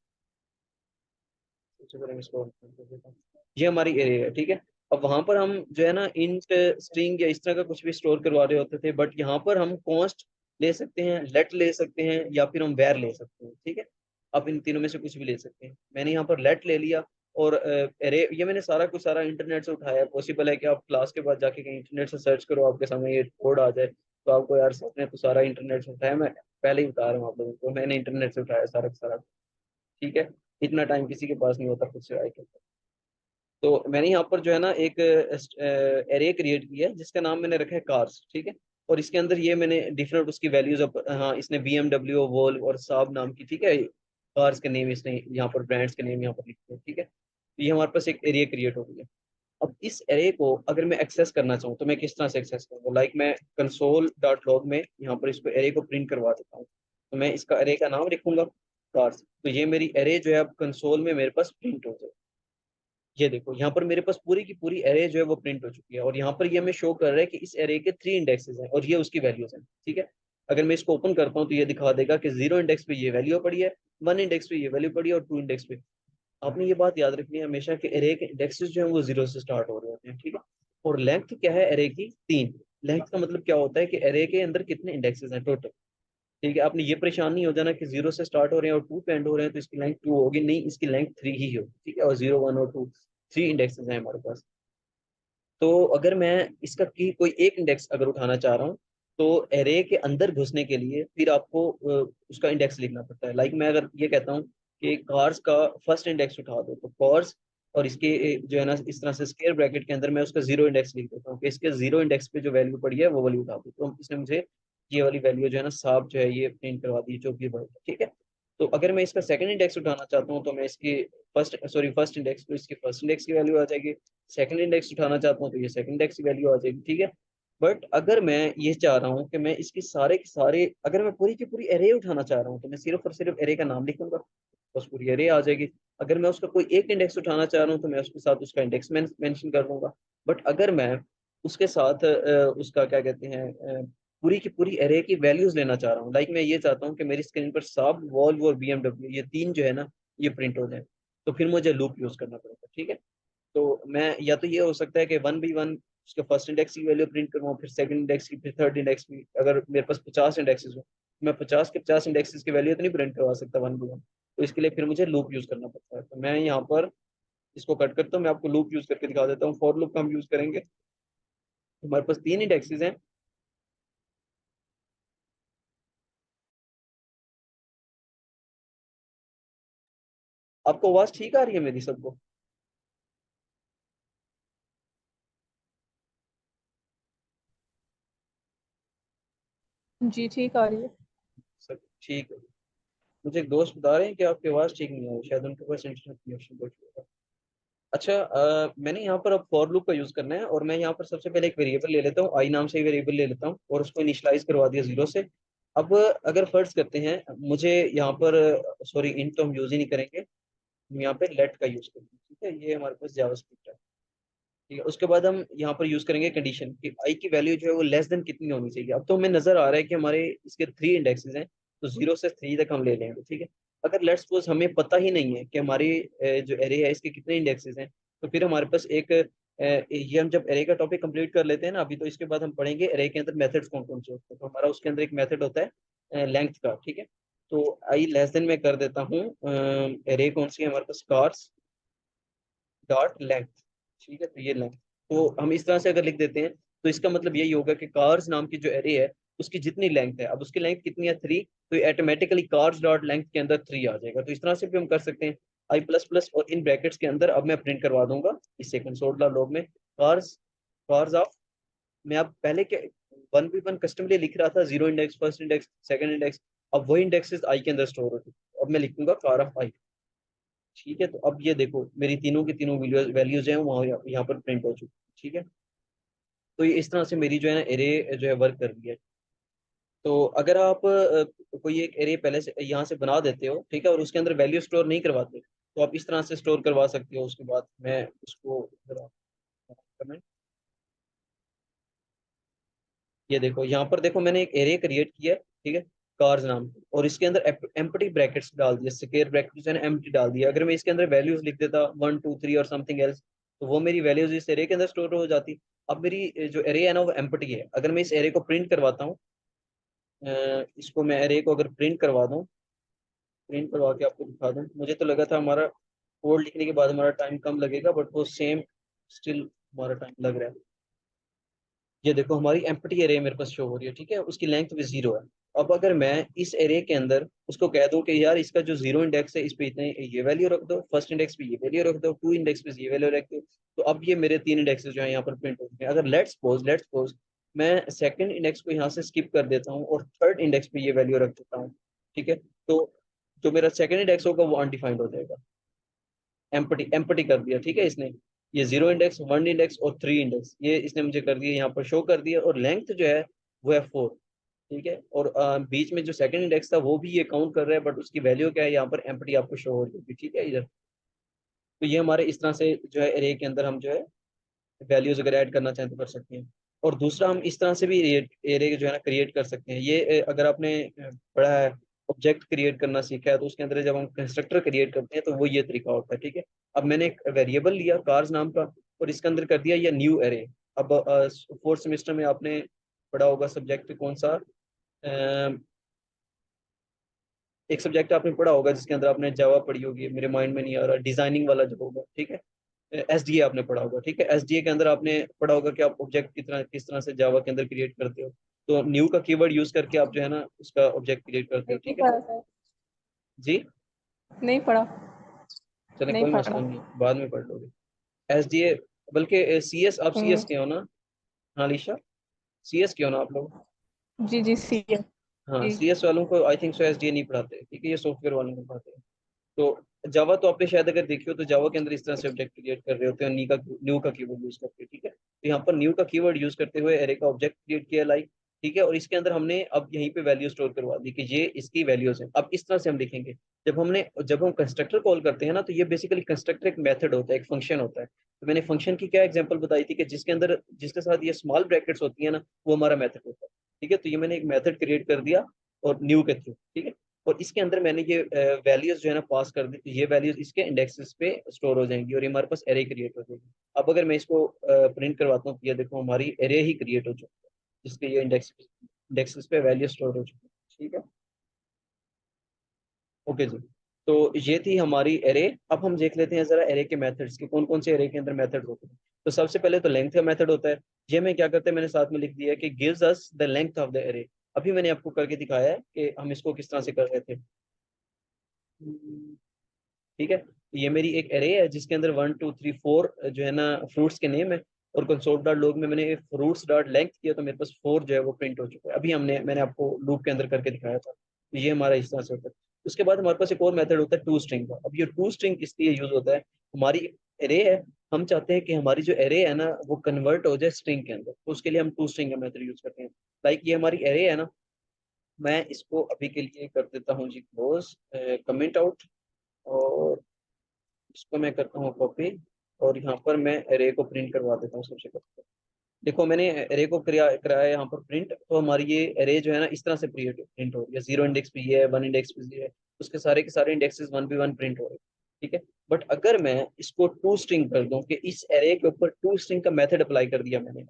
सबसे पहले मैं इसको uncomment कर देता हूँ। ये हमारी एरे है, ठीक है। अब वहां पर हम जो है ना इंट स्ट्रिंग या इस तरह का कुछ भी स्टोर करवा रहे होते थे, बट यहाँ पर हम कॉन्स्ट ले सकते हैं, लेट ले सकते हैं, या फिर हम वेर ले सकते हैं, ठीक है। अब इन तीनों में से कुछ भी ले सकते हैं। मैंने यहाँ पर लेट ले लिया, और एरे ये मैंने सारा कुछ सारा इंटरनेट से उठाया है। पॉसिबल है कि आप क्लास के बाद जाके कहीं इंटरनेट से सर्च करो, आपके सामने ये कोड आ जाए, तो आपको यार सच में तो सारा इंटरनेट से उठाया, मैं पहले ही बता रहा हूँ आप लोगों को, मैंने इंटरनेट से उठाया सारा का सारा, ठीक है। इतना टाइम किसी के पास नहीं होता खुद से आए के। तो मैंने यहाँ पर जो है ना एक एरे क्रिएट किया है, जिसका नाम मैंने रखा है कार्स, ठीक है। और इसके अंदर ये मैंने डिफरेंट उसकी वैल्यूज, हाँ इसने BMW वोल्व और साब नाम की, ठीक है, कार्स के नेम इसने यहाँ पर, ब्रांड्स के नेम यहाँ पर लिखे हैं, ठीक है। तो ये हमारे पास एक एरिया क्रिएट हो गई है। अब इस एरे को अगर मैं एक्सेस करना चाहूँ तो मैं किस तरह से एक्सेस करूँगा, लाइक मैं कंसोल डॉट लॉग में यहाँ पर इसको एरे को प्रिंट करवा देता हूँ। तो मैं इसका एरे का नाम लिखूंगा कार्स, तो ये मेरी एरे जो है अब कंसोल में मेरे पास प्रिंट हो जाए। ये देखो यहाँ पर मेरे पास पूरी की पूरी एरे जो है वो प्रिंट हो चुकी है, और यहाँ पर ये हमें शो कर रहा है कि इस एरे के 3 इंडेक्सेस हैं और ये उसकी वैल्यूज हैं, ठीक है। अगर मैं इसको ओपन करता हूँ तो ये दिखा देगा कि 0 इंडेक्स पे ये वैल्यू पड़ी है, 1 इंडेक्स पे ये वैल्यू पड़ी है, और 2 इंडेक्स पे। आपने ये बात याद रखनी है हमेशा कि एरे के इंडेक्सेस जो है वो 0 से स्टार्ट हो रहे होते हैं, ठीक है। और लेंथ क्या है एरे की? 3। लेंथ का मतलब क्या होता है कि एरे के अंदर कितने इंडेक्सेस हैं टोटल, ठीक है। आपने ये परेशान नहीं हो जाना कि 0 से स्टार्ट हो रहे हैं और 2 पे एंड हो रहे हैं तो इसकी लेंथ 2 होगी, नहीं, इसकी लेंथ 3 ही होगी, ठीक है। और 0 1 और 2, 3 इंडेक्सेस हैं हमारे पास। तो अगर मैं इसका की कोई एक इंडेक्स अगर उठाना चाह रहा हूँ, तो एरे के अंदर घुसने के लिए फिर आपको उसका इंडेक्स लिखना पड़ता है। लाइक मैं अगर ये कहता हूँ कि कार्स का फर्स्ट इंडेक्स उठा दो, तो कार्स, और इसके जो है ना इस तरह से स्क्वायर ब्रैकेट के अंदर मैं उसका 0 इंडेक्स लिख देता हूँ कि इसके 0 इंडेक्स पे जो वैल्यू पड़ी है वो वाली उठा दो, तो इसने मुझे ये वाली वैल्यू जो है ना साफ जो है ये प्रिंट करवा दी, जो भी वर्ड, ठीक है। तो अगर मैं इसका सेकंड इंडेक्स उठाना चाहता हूँ तो मैं इसकी फर्स्ट इंडेक्स, तो इसकी फर्स्ट इंडेक्स की वैल्यू आ जाएगी। सेकंड इंडेक्स उठाना चाहता हूँ तो ये सेकंड इंडेक्स की वैल्यू आ जाएगी, ठीक है। बट अगर मैं ये चाह रहा हूँ कि मैं इसके सारे के सारे, अगर मैं पूरी की पूरी एरे उठाना चाह रहा हूँ, तो मैं सिर्फ और सिर्फ एरे का नाम लिखूंगा, बस पूरी एरे आ जाएगी। अगर मैं उसका कोई एक इंडेक्स उठाना चाह रहा हूँ तो मैं उसके साथ उसका इंडेक्स मेंशन कर दूंगा। बट अगर मैं उसके साथ उसका क्या कहते हैं, पूरी की पूरी एरे की वैल्यूज लेना चाह रहा हूँ, लाइक मैं ये चाहता हूँ कि मेरी स्क्रीन पर साब, वॉल्व और BMW ये तीन जो है ना ये प्रिंट हो जाए, तो फिर मुझे लूप यूज करना पड़ेगा, ठीक है। तो मैं या तो ये हो सकता है कि 1 by 1 उसके फर्स्ट इंडेक्स की वैल्यू प्रिंट करवाऊँ, फिर सेकंड इंडेक्स की, फिर थर्ड इंडेक्स की। अगर मेरे पास 50 इंडेक्सेस हो, मैं 50 के 50 इंडेक्सेस की वैल्यू तो नहीं प्रिंट करवा सकता 1 by 1। तो इसके लिए फिर मुझे लूप यूज करना पड़ता है। तो मैं यहाँ पर इसको कट करता हूँ, मैं आपको लूप यूज करके दिखा देता हूँ। फॉर लूप का हम यूज करेंगे। हमारे पास 3 इंडेक्सेस हैं। आपको आवाज ठीक आ रही है मेरी सबको? जी ठीक आ रही है। सब ठीक है। मुझे एक दोस्त बता रहे हैं कि आपकी आवाज ठीक नहीं है, शायद उनके पास इंटरनेट कनेक्शन कुछ होगा। अच्छा, मैंने यहाँ पर अब फॉर लूप का यूज करना है, और मैं यहाँ पर सबसे पहले एक वेरिएबल ले लेता हूँ, आई नाम से वेरिएबल ले लेता हूँ, और उसको इनिशियलाइज करवा दिया 0 से। अब अगर फर्ज करते हैं मुझे यहाँ पर, सॉरी इंट तो हम यूज ही नहीं करेंगे, हम यहाँ पे लेट का यूज करेंगे। ठीक है, ये हमारे पास जावास्क्रिप्ट है। ठीक है, उसके बाद हम यहाँ पर यूज करेंगे कंडीशन कि आई की वैल्यू जो है वो लेस देन कितनी होनी चाहिए। अब तो हमें नजर आ रहा है कि हमारे इसके 3 इंडेक्सेस हैं, तो 0 से 3 तक हम ले लेंगे। ठीक है, अगर लेट्स सपोज हमें पता ही नहीं है कि हमारी जो एरे है इसके कितने इंडेक्सेस हैं, तो फिर हमारे पास एक ये हम जब एरे का टॉपिक कंप्लीट कर लेते हैं ना अभी, तो इसके बाद हम पढ़ेंगे एरे के अंदर मेथड्स कौन कौन से होते हैं। तो हमारा उसके अंदर एक मेथड होता है लेंथ का। ठीक है, तो आई लेस देन मैं कर देता हूँ, एरे कौन सी है हमारे पास, कार्स डॉट लेंथ। ठीक है, तो ये लेंथ, तो हम इस तरह से अगर लिख देते हैं तो इसका मतलब यही होगा कि कार्स नाम की जो एरे है उसकी जितनी लेंथ है, अब उसकी लेंथ कितनी है 3, तो ये ऑटोमेटिकली कार्स डॉट लेंथ के अंदर 3 आ जाएगा। तो इस तरह से भी हम कर सकते हैं। आई प्लस प्लस और इन ब्रैकेट्स के अंदर अब मैं प्रिंट करवा दूंगा इससे कंसोल लॉग में कार्स, कार्स ऑफ, मैं अब पहले के 1v1 कस्टमली लिख रहा था, 0 index, first index, second index, अब वही इंडेक्सेस आई के अंदर स्टोर होते हैं। अब मैं लिखूंगा कार ऑफ आई। ठीक है, तो अब ये देखो मेरी तीनों की तीनों वैल्यूज हैं वहाँ यहाँ पर प्रिंट हो चुकी है। ठीक है, तो ये इस तरह से मेरी जो है ना एरे जो है वर्क कर रही है। तो अगर आप कोई एक एरे पहले से यहाँ से बना देते हो, ठीक है, और उसके अंदर वैल्यू स्टोर नहीं करवाते, तो आप इस तरह से स्टोर करवा सकते हो। उसके बाद मैं उसको जरा comment, ये देखो यहाँ पर देखो मैंने एक एरे क्रिएट किया है। ठीक है, कार्स नाम की, और इसके अंदर एम्प्टी ब्रैकेट्स डाल दिया, स्क्वायर ब्रैकेट्स है एम्प्टी डाल दिया। अगर मैं इसके अंदर वैल्यूज लिख देता 1 2 3 और समथिंग एल्स, तो वो मेरी वैल्यूज इस एरे के अंदर स्टोर हो जाती। अब मेरी जो एरे है ना वो एम्प्टी है। अगर मैं इस एरे को प्रिंट करवाता हूँ, इसको मैं एरे को अगर प्रिंट करवा दूँ, प्रिंट करवा के आपको दिखा दूँ, मुझे तो लगा था हमारा कोड लिखने के बाद हमारा टाइम कम लगेगा, बट वो सेम स्टिल हमारा टाइम लग रहा है। ये देखो हमारी एम्प्टी एरे मेरे पास शो हो रही है। ठीक है, उसकी लेंथ भी 0 है। अब अगर मैं इस एरे के अंदर उसको कह दूं कि यार इसका जो 0 इंडेक्स है इस पे इतने ये वैल्यू रख दो, फर्स्ट इंडेक्स पे ये वैल्यू रख दो, 2 इंडेक्स पे ये वैल्यू रख दो, तो अब ये मेरे 3 इंडेक्सेस जो है यहाँ पर प्रिंट होते हैं। अगर लेट्स सपोज मैं सेकंड इंडेक्स को यहाँ से स्किप कर देता हूँ और थर्ड इंडेक्स पे ये वैल्यू रख देता हूँ, ठीक है, तो जो मेरा सेकंड इंडेक्स होगा वो अनडिफाइंड हो जाएगा। एम्प्टी एम्प्टी कर दिया। ठीक है, इसने ये 0 इंडेक्स, 1 इंडेक्स और 3 इंडेक्स ये इसने मुझे कर दिया, यहाँ पर शो कर दिया, और लेंथ जो है वो है 4। ठीक है, और बीच में जो सेकंड इंडेक्स था वो भी ये काउंट कर रहा है, बट उसकी वैल्यू क्या है यहाँ पर एम्प्टी आपको शो हो रही है। ठीक है इधर, तो ये हमारे इस तरह से जो है एरे के अंदर हम जो है वैल्यूज अगर ऐड करना चाहें तो कर सकते हैं। और दूसरा हम इस तरह से भी एरे जो है ना क्रिएट कर सकते हैं। ये अगर आपने पढ़ा है, ऑब्जेक्ट क्रिएट करना सीखा है, तो उसके अंदर जब हम कंस्ट्रक्टर क्रिएट करते हैं तो वो ये तरीका होता है। ठीक है, अब मैंने एक वेरिएबल लिया कार्स नाम का, और इसके अंदर कर दिया ये न्यू एरे। अब फोर्थ सेमेस्टर में आपने पढ़ा होगा सब्जेक्ट कौन सा, एक सब्जेक्ट आपने पढ़ा होगा जिसके अंदर आपने जावा पढ़ी होगी, मेरे माइंड में नहीं आ रहा, डिजाइनिंग वाला जो होगा। ठीक है, एसडीए आपने पढ़ा होगा। ठीक है, एसडीए के अंदर आपने पढ़ा होगा कि आप ऑब्जेक्ट किस तरह से जावा के अंदर क्रिएट करते हो। तो न्यू का कीवर्ड यूज करके आप जो है ना उसका ऑब्जेक्ट क्रिएट करते हो। नहीं ठीक है पढ़ा सर। जी, नहीं पढ़ा। चले नहीं कोई पढ़ा। मसला नहीं, बाद में पढ़ लोगे। एसडीए, बल्कि सीएस, आप सीएस के हो ना? हाँ लिशा, सीएस के हो ना आप लोग? जी जी सी है। हाँ, जी सीएस वालों को आई थिंक सो एसडीए नहीं पढ़ाते। ठीक है, ये सॉफ्टवेयर वालों को पढ़ाते हैं। तो जावा तो आपने शायद अगर देखी हो, तो जावा के अंदर इस तरह से ऑब्जेक्ट क्रिएट कर रहे होते हैं न्यू का कीवर्ड यूज करके। ठीक है, तो यहाँ पर न्यू का कीवर्ड यूज करते हुए एरे का ऑब्जेक्ट क्रिएट किया लाइक। ठीक है, और इसके अंदर हमने अब यहीं पे वैल्यू स्टोर करवा दी कि ये इसकी वैल्यूज है। अब इस तरह से हम लिखेंगे, जब हम कंस्ट्रक्टर कॉल करते हैं ना, तो ये बेसिकली कंस्ट्रक्टर एक मेथड होता है, एक फंक्शन होता है। तो मैंने फंक्शन की क्या एग्जांपल बताई थी कि जिसके अंदर जिसके साथ ये स्मॉल ब्रैकेट्स होती है ना, वो हमारा मेथड होता है। ठीक है, तो ये मैंने एक मेथड क्रिएट कर दिया और न्यू के थ्रू। ठीक है, और इसके अंदर मैंने ये वैल्यूज जो है ना पास कर दी, तो ये वैल्यूज इसके इंडेक्सेस पे स्टोर हो जाएंगी और ये हमारे पास एरे क्रिएट हो जाएगी। अब अगर मैं इसको प्रिंट करवाता हूँ, तो ये देखो हमारी एरे ही क्रिएट हो चुकी है जिसके ये इंडेक्सेस पे वैल्यू स्टोर हो चुकी है। ठीक है, ओके जी। तो ये थी हमारी एरे। अब हम देख लेते हैं जरा एरे के मेथड्स के, कौन कौन से एरे के अंदर मेथड होते हैं। तो सबसे पहले तो लेंथ का मेथड होता है। ये मैं क्या करते हैं, मैंने साथ में लिख दिया है कि gives us the length of the array. अभी मैंने आपको करके दिखाया है कि हम इसको किस तरह से कर रहे थे। ठीक है, ये मेरी एक एरे है जिसके अंदर 1 2 3 4 जो है ना फ्रूट्स के नेम है, और कंसोल डॉट लॉग में मैंने फ्रूट्स डॉट लेंथ किया तो मेरे पास 4 जो है वो प्रिंट हो चुका है। अभी मैंने आपको लूप के अंदर करके दिखाया था। तो ये हमारा इस तरह से होता है। उसके बाद हमारे पास एक और मेथड होता है टू स्ट्रिंग का। अब ये टू स्ट्रिंग किस लिए यूज होता है, हमारी एरे है, हम चाहते हैं कि हमारी जो एरे है ना वो कन्वर्ट हो जाए स्ट्रिंग के अंदर, तो उसके लिए हम टू स्ट्रिंग का मेथड यूज करते हैं। लाइक ये हमारी एरे है ना, मैं इसको अभी के लिए कर देता हूँ जी क्लोज, कमेंट आउट, और इसको मैं करता हूँ कॉपी, और यहाँ पर मैं एरे को प्रिंट करवा देता हूँ सबसे पहले। देखो मैंने एरे को कराया यहाँ पर प्रिंट, तो हमारी ये एरे जो है ना इस तरह से प्रिंट हो रही है। 0 इंडेक्स पे ये है, 1 इंडेक्स पे ये है, उसके सारे के सारे इंडेक्सेस 1 by 1 प्रिंट हो रहे हैं। ठीक है, बट अगर मैं इसको टू स्ट्रिंग कर दूं कि इस एरे के ऊपर टू स्ट्रिंग का मेथड अप्लाई कर दिया मैंने,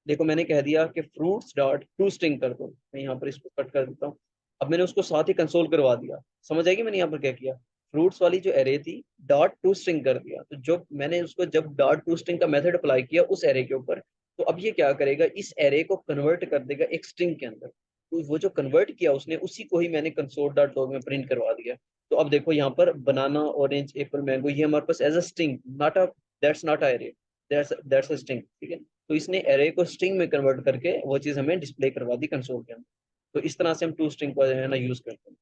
देखो मैंने कह दिया कि फ्रूट्स डॉट टू स्ट्रिंग कर दो, मैं यहाँ पर इसको कट कर देता हूँ। अब मैंने उसको साथ ही कंसोल करवा दिया, समझ आएगी मैंने यहाँ पर क्या किया, फ्रूट्स वाली जो एरे थी डॉट टू स्ट्रिंग कर दिया। तो जो मैंने उसको जब डॉट टू स्ट्रिंग का मेथड अप्लाई किया उस एरे के ऊपर, तो अब ये क्या करेगा, इस एरे को कन्वर्ट कर देगा एक स्ट्रिंग के अंदर। तो वो जो कन्वर्ट किया उसने, उसी को ही मैंने कंसोल डॉट लॉग में प्रिंट करवा दिया। तो अब देखो यहाँ पर बनाना ऑरेंज एप्पल मैंगो ये हमारे पास as a string, not a, that's not a array, that's a string. ठीक है, तो इसने एरे को स्ट्रिंग में कन्वर्ट करके वो चीज हमें डिस्प्ले करवा दी कंसोल के अंदर। तो इस तरह से हम टू स्ट्रिंग को जो है ना यूज करते हैं।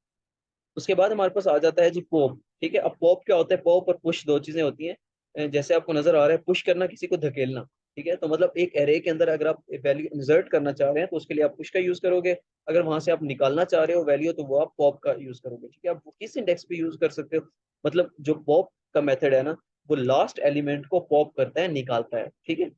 उसके बाद हमारे पास आ जाता है जी पॉप। ठीक है, अब पॉप क्या होता है, पॉप और पुश दो चीजें होती हैं। जैसे आपको नजर आ रहा है, पुश करना किसी को धकेलना। ठीक है, तो मतलब एक एरे के अंदर अगर आप वैल्यू इंसर्ट करना चाह रहे हैं तो उसके लिए आप पुश का यूज करोगे। अगर वहां से आप निकालना चाह रहे हो वैल्यू तो वो आप पॉप का यूज करोगे। ठीक है, आप वो किस इंडेक्स पे यूज कर सकते हो, मतलब जो पॉप का मेथड है ना, वो लास्ट एलिमेंट को पॉप करता है, निकालता है। ठीक है,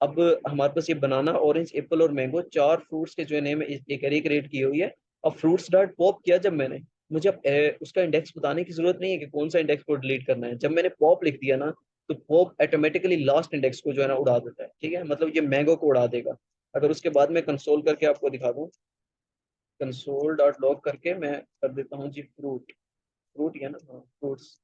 अब हमारे पास ये बनाना ऑरेंज एप्पल और मैंगो चार फ्रूट्स के जो नेम एक एरे क्रिएट की हुई है। अब फ्रूट्स डॉट पॉप किया जब मैंने, मुझे अब उसका इंडेक्स बताने की जरूरत नहीं है कि कौन सा इंडेक्स को डिलीट करना है। जब मैंने पॉप लिख दिया ना, तो पॉप ऑटोमेटिकली लास्ट इंडेक्स को जो है ना उड़ा देता है। ठीक है, मतलब ये मैंगो को उड़ा देगा। अगर उसके बाद मैं कंसोल करके आपको दिखा दूं, कंसोल डॉट लॉग करके मैं कर देता हूँ जी फ्रूट, फ्रूट या ना, हाँ फ्रूट्स।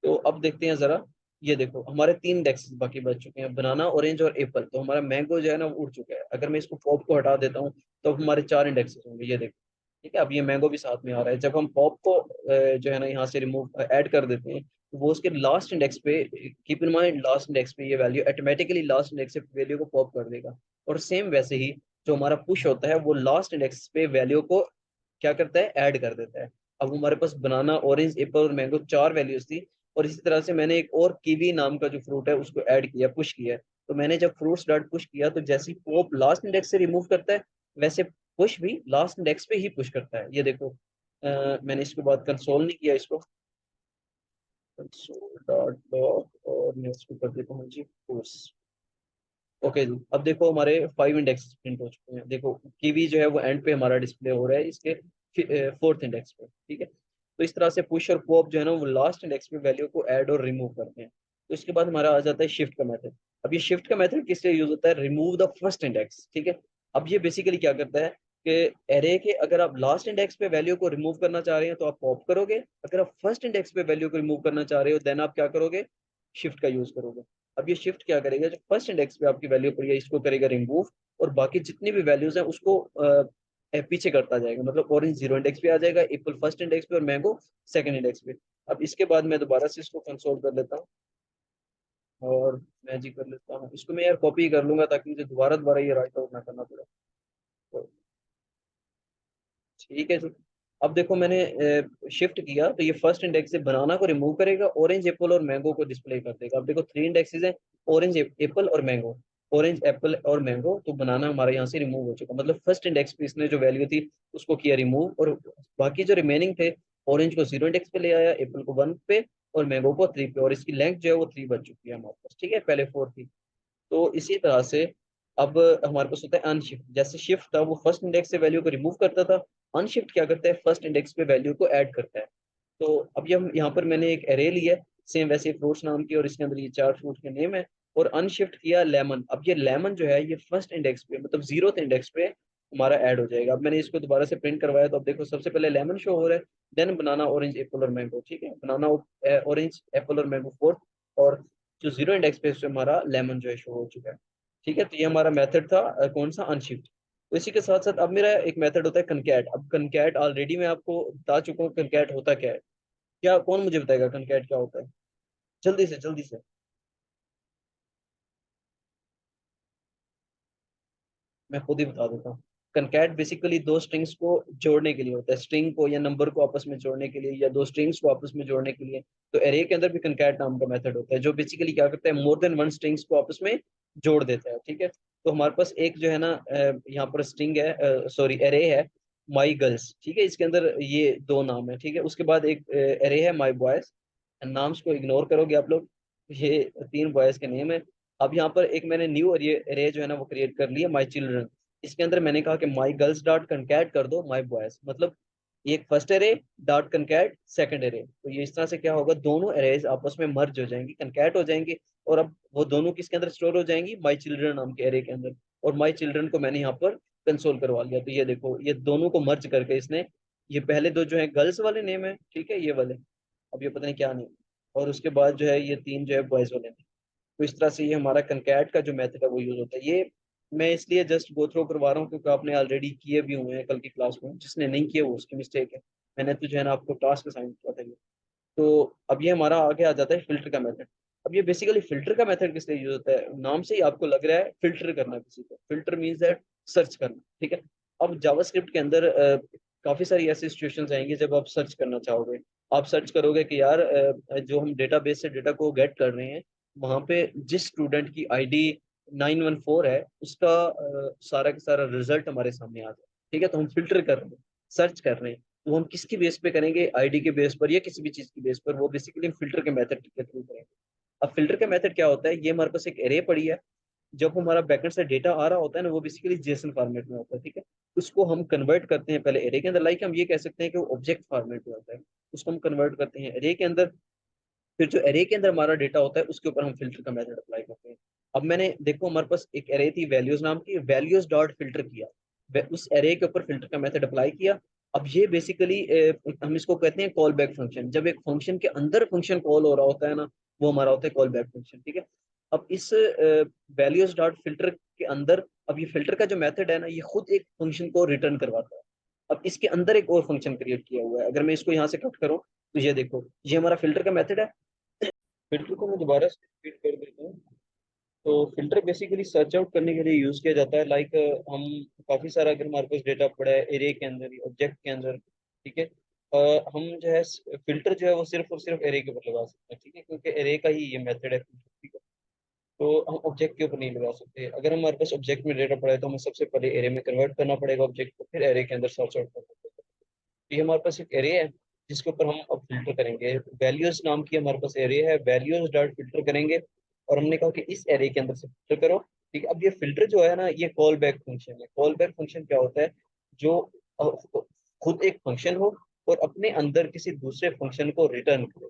तो अब देखते हैं जरा, ये देखो हमारे 3 इंडेक्स बाकी बच चुके हैं, बनाना ऑरेंज और एप्पल। तो हमारा मैंगो जो है ना वो उड़ चुका है। अगर मैं इसको पॉप को हटा देता हूँ तो अब हमारे 4 इंडेक्सेस होंगे, ये देखो। ठीक है, अब ये मैंगो भी साथ में आ रहा है। जब हम पॉप को जो है ना यहाँ से रिमूव ऐड कर देते हैं, तो वो उसके लास्ट इंडेक्स पे, keep in mind last index पे ये वैल्यू ऑटोमेटिकली लास्ट इंडेक्स से वैल्यू को पॉप कर देगा। और सेम वैसे ही जो हमारा पुश होता है वो लास्ट इंडेक्स पे वैल्यू को क्या करता है, ऐड कर देता है। अब हमारे पास बनाना ऑरेंज एप्पल और मैंगो 4 वैल्यूज थी, और इसी तरह से मैंने एक और कीवी नाम का जो फ्रूट है उसको ऐड किया, पुश किया। तो मैंने जब फ्रूट्स डॉट पुश किया तो जैसे ही पॉप लास्ट इंडेक्स से रिमूव करता है, वैसे पुश भी लास्ट इंडेक्स पे ही पुश करता है। ये देखो मैंने इसके बाद कंसोल नहीं किया इसको, कंसोल डॉट लॉग, और मैं इसको कर देता हूँ जी पुश। ओके जी, अब देखो हमारे 5 इंडेक्स प्रिंट हो चुके हैं। देखो कीवी जो है वो एंड पे हमारा डिस्प्ले हो रहा है इसके 4th इंडेक्स पे। ठीक है, तो इस तरह से पुश और पॉप जो है ना वो लास्ट इंडेक्स पे वैल्यू को ऐड और रिमूव करते हैं। तो इसके बाद हमारा आ जाता है शिफ्ट का मेथड। अब ये शिफ्ट का मेथड किस लिए यूज होता है, रिमूव द फर्स्ट इंडेक्स। ठीक है, अब ये बेसिकली क्या करता है कि एरे के अगर आप लास्ट इंडेक्स पे वैल्यू को रिमूव करना चाह रहे हैं तो आप पॉप करोगे, अगर आप फर्स्ट इंडेक्स पे वैल्यू को रिमूव करना चाह रहे हो देन आप क्या करोगे, शिफ्ट का यूज करोगे। अब ये शिफ्ट क्या करेगा, जो फर्स्ट इंडेक्स पे आपकी वैल्यू पड़ी है इसको करेगा रिमूव, और बाकी जितनी भी वैल्यूज हैं उसको पीछे करता जाएगा। मतलब ऑरेंज 0 इंडेक्स पे आ जाएगा, एप्पल फर्स्ट इंडेक्स पे, और मैंगो सेकंड इंडेक्स पे। अब इसके बाद मैं दोबारा से इसको कंसोल कर लेता हूँ, और मैं जी कर लेता हूँ इसको, मैं यार कॉपी कर लूंगा ताकि मुझे दोबारा दोबारा ये राइट आउट ना करना पड़े। तो ठीक है जी, अब देखो मैंने शिफ्ट किया तो ये फर्स्ट इंडेक्स से बनाना को रिमूव करेगा, ऑरेंज एप्पल और मैंगो को डिस्प्ले कर देगा। अब देखो 3 इंडेक्सेस हैं, ऑरेंज एप्पल और मैंगो, ऑरेंज एप्पल और मैंगो। तो बनाना हमारे यहाँ से रिमूव हो चुका, मतलब फर्स्ट इंडेक्स पे इसने जो वैल्यू थी उसको किया रिमूव, और बाकी जो रिमेनिंग थे, ऑरेंज को 0 इंडेक्स पे ले आया, एप्पल को 1 पे, और मैंगो को 3 पे, और इसकी लेंथ जो है वो 3 बच चुकी है हमारे पास। ठीक है, पहले 4 थी। तो इसी तरह से अब हमारे पास होता है अनशिफ्ट। जैसे शिफ्ट था वो फर्स्ट इंडेक्स से वैल्यू को रिमूव करता था, अनशिफ्ट क्या करता है, फर्स्ट इंडेक्स पे वैल्यू को ऐड करता है। तो अब ये हम यहाँ पर मैंने एक एरे लिया है सेम वैसे फ्रूट्स नाम की, और इसके अंदर ये 4 फ्रूट के नेम है, और अनशिफ्ट किया लेमन। अब ये लेमन जो है ये फर्स्ट इंडेक्स पे मतलब 0th इंडेक्स पे हमारा ऐड हो जाएगा। अब मैंने इसको दोबारा से प्रिंट करवाया तो अब देखो सबसे पहले लेमन शो हो रहा है, देन बनाना, ऑरेंज, एप्पल और मैंगो। ठीक है, बनाना, ऑरेंज, एप्पल और मैंगो फोर्थ, और जो जीरो इंडेक्स पे हमारा लेमन जो है शो हो चुका है। ठीक है, तो ये हमारा मेथड था कौन सा, अनशिफ्ट। तो इसी के साथ साथ अब मेरा एक मेथड होता है कनकैट। अब कनकैट ऑलरेडी मैं आपको बता चुका हूँ कनकैट होता क्या है। क्या कौन मुझे बताएगा कनकैट क्या होता है, जल्दी से जल्दी से। मैं खुद ही बता देता हूँ। कनकैट बेसिकली दो स्ट्रिंग्स को जोड़ने के लिए होता है, स्ट्रिंग को या नंबर को आपस में जोड़ने के लिए, या दो स्ट्रिंग्स को आपस में जोड़ने के लिए। तो एरे के अंदर भी कनकैट नाम का मेथड होता है, जो बेसिकली क्या करता है, मोर देन वन स्ट्रिंग्स को आपस में जोड़ देता है। ठीक है, तो हमारे पास एक जो है ना यहाँ पर स्ट्रिंग है, सॉरी एरे है, माई गर्ल्स। ठीक है, इसके अंदर ये दो नाम है। ठीक है, उसके बाद एक एरे है माई बॉयज, नाम्स को इग्नोर करोगे आप लोग, ये तीन बॉयज के नेम है। अब यहाँ पर एक मैंने न्यू एरे जो है ना वो क्रिएट कर लिया, माई चिल्ड्रन। इसके अंदर मैंने कहा कि माई गर्ल्स डॉट कंकैट कर दो माई बॉयज, मतलब एक first array dot concat second array. तो ये इस तरह से क्या होगा, दोनों एरेज आपस में मर्ज हो जाएंगी, कंकैट हो जाएंगे, और अब वो दोनों किसके अंदर स्टोर हो जाएंगी, माई चिल्ड्रन नाम के एरे के अंदर। और माई चिल्ड्रन को मैंने यहाँ पर कंसोल करवा लिया। तो ये देखो, ये दोनों को मर्ज करके इसने, ये पहले दो जो है गर्ल्स वाले नेम है, ठीक है, ये वाले, अब ये पता नहीं क्या नेम, और उसके बाद जो है ये तीन जो है बॉयज वाले नेम। तो इस तरह से ये हमारा कंकैट का जो मेथड है वो यूज होता है। ये मैं इसलिए जस्ट गो थ्रू करवा रहा हूँ क्योंकि आपने ऑलरेडी किए भी हुए हैं कल की क्लास में, जिसने नहीं किए वो उसकी मिस्टेक है। मैंने तो जो है ना आपको टास्क असाइन किया था ये। तो अब ये हमारा आगे आ जाता है फिल्टर का मेथड। अब ये बेसिकली फिल्टर का मेथड किस लिए यूज होता है, नाम से ही आपको लग रहा है फिल्टर करना किसी को, फिल्टर मीन्स दैट सर्च करना। ठीक है, अब जावास्क्रिप्ट के अंदर काफी सारी ऐसी सिचुएशंस आएंगी जब आप सर्च करना चाहोगे। आप सर्च करोगे कि यार जो हम डेटाबेस से डेटा को गेट कर रहे हैं, वहां पे जिस स्टूडेंट की आईडी 914 है उसका सारा का सारा रिजल्ट हमारे सामने आ जाए। ठीक है, तो हम फिल्टर कर रहे हैं, सर्च कर रहे हैं। तो हम किसकी बेस पे करेंगे, आईडी के बेस पर या किसी भी चीज की बेस पर, वो बेसिकली फिल्टर के मेथड के थ्रू करेंगे। अब फिल्टर का मेथड क्या होता है, ये हमारे पास एक एरे पड़ी है, जब हमारा बैकएंड से डेटा आ रहा होता है ना वो बेसिकली जेसन फॉर्मेट में होता है। ठीक है, उसको हम कन्वर्ट करते हैं पहले एरे के अंदर, लाइक हम ये कह सकते हैं कि वो ऑब्जेक्ट फॉर्मेट में होता है, उसको हम कन्वर्ट करते हैं एरे के अंदर। फिर जो एरे के अंदर हमारा डेटा होता है उसके ऊपर हम फिल्टर का मेथड अप्लाई करते हैं। अब मैंने देखो हमारे पास एक एरे थी वैल्यूज नाम की, वैल्यूज डॉट फिल्टर किया, उस एरे के ऊपर फिल्टर का मेथड अप्लाई किया। अब ये बेसिकली हम इसको कहते हैं कॉल बैक फंक्शन। जब एक फंक्शन के अंदर फंक्शन कॉल हो रहा होता है ना, वो हमारा होता है कॉल बैक फंक्शन। ठीक है, अब इस वैल्यूज डॉट फिल्टर के अंदर, अब ये फिल्टर का जो मेथड है ना ये खुद एक फंक्शन को रिटर्न करवाता है। अब इसके अंदर एक और फंक्शन क्रिएट किया हुआ है, अगर मैं इसको यहाँ से कट करूँ तो ये देखो, ये हमारा फिल्टर का मेथड है। फिल्टर को मैं दोबारा से रिपीट कर देता हूँ। तो फिल्टर बेसिकली सर्च आउट करने के लिए यूज किया जाता है, लाइक हम काफी सारा अगर हमारे पास डेटा पड़ा है एरे के अंदर, ऑब्जेक्ट के अंदर, ठीक है, हम जो है फिल्टर जो है वो सिर्फ और सिर्फ एरे के ऊपर लगा सकते हैं। ठीक है, क्योंकि एरे का ही ये मेथड है filter, ठीक है। तो हम ऑब्जेक्ट के ऊपर नहीं लगा सकते। अगर हमारे पास ऑब्जेक्ट में डेटा पड़ा है तो हमें सबसे पहले एरे में कन्वर्ट करना पड़ेगा ऑब्जेक्ट को, फिर एरे के अंदर सर्च आउट करना पड़ेगा। ये हमारे पास एक एरे है जिसके ऊपर हम अब फिल्टर करेंगे, वैल्यूज नाम की हमारे पास एरे है, वैल्यूज डॉट फिल्टर करेंगे। और हमने कहा कि इस एरे के अंदर से फिल्टर करो। ठीक है, अब ये फिल्टर जो है ना ये कॉल बैक फंक्शन है। कॉल बैक फंक्शन क्या होता है, जो अ, खुद एक फंक्शन हो और अपने अंदर किसी दूसरे फंक्शन को रिटर्न करे।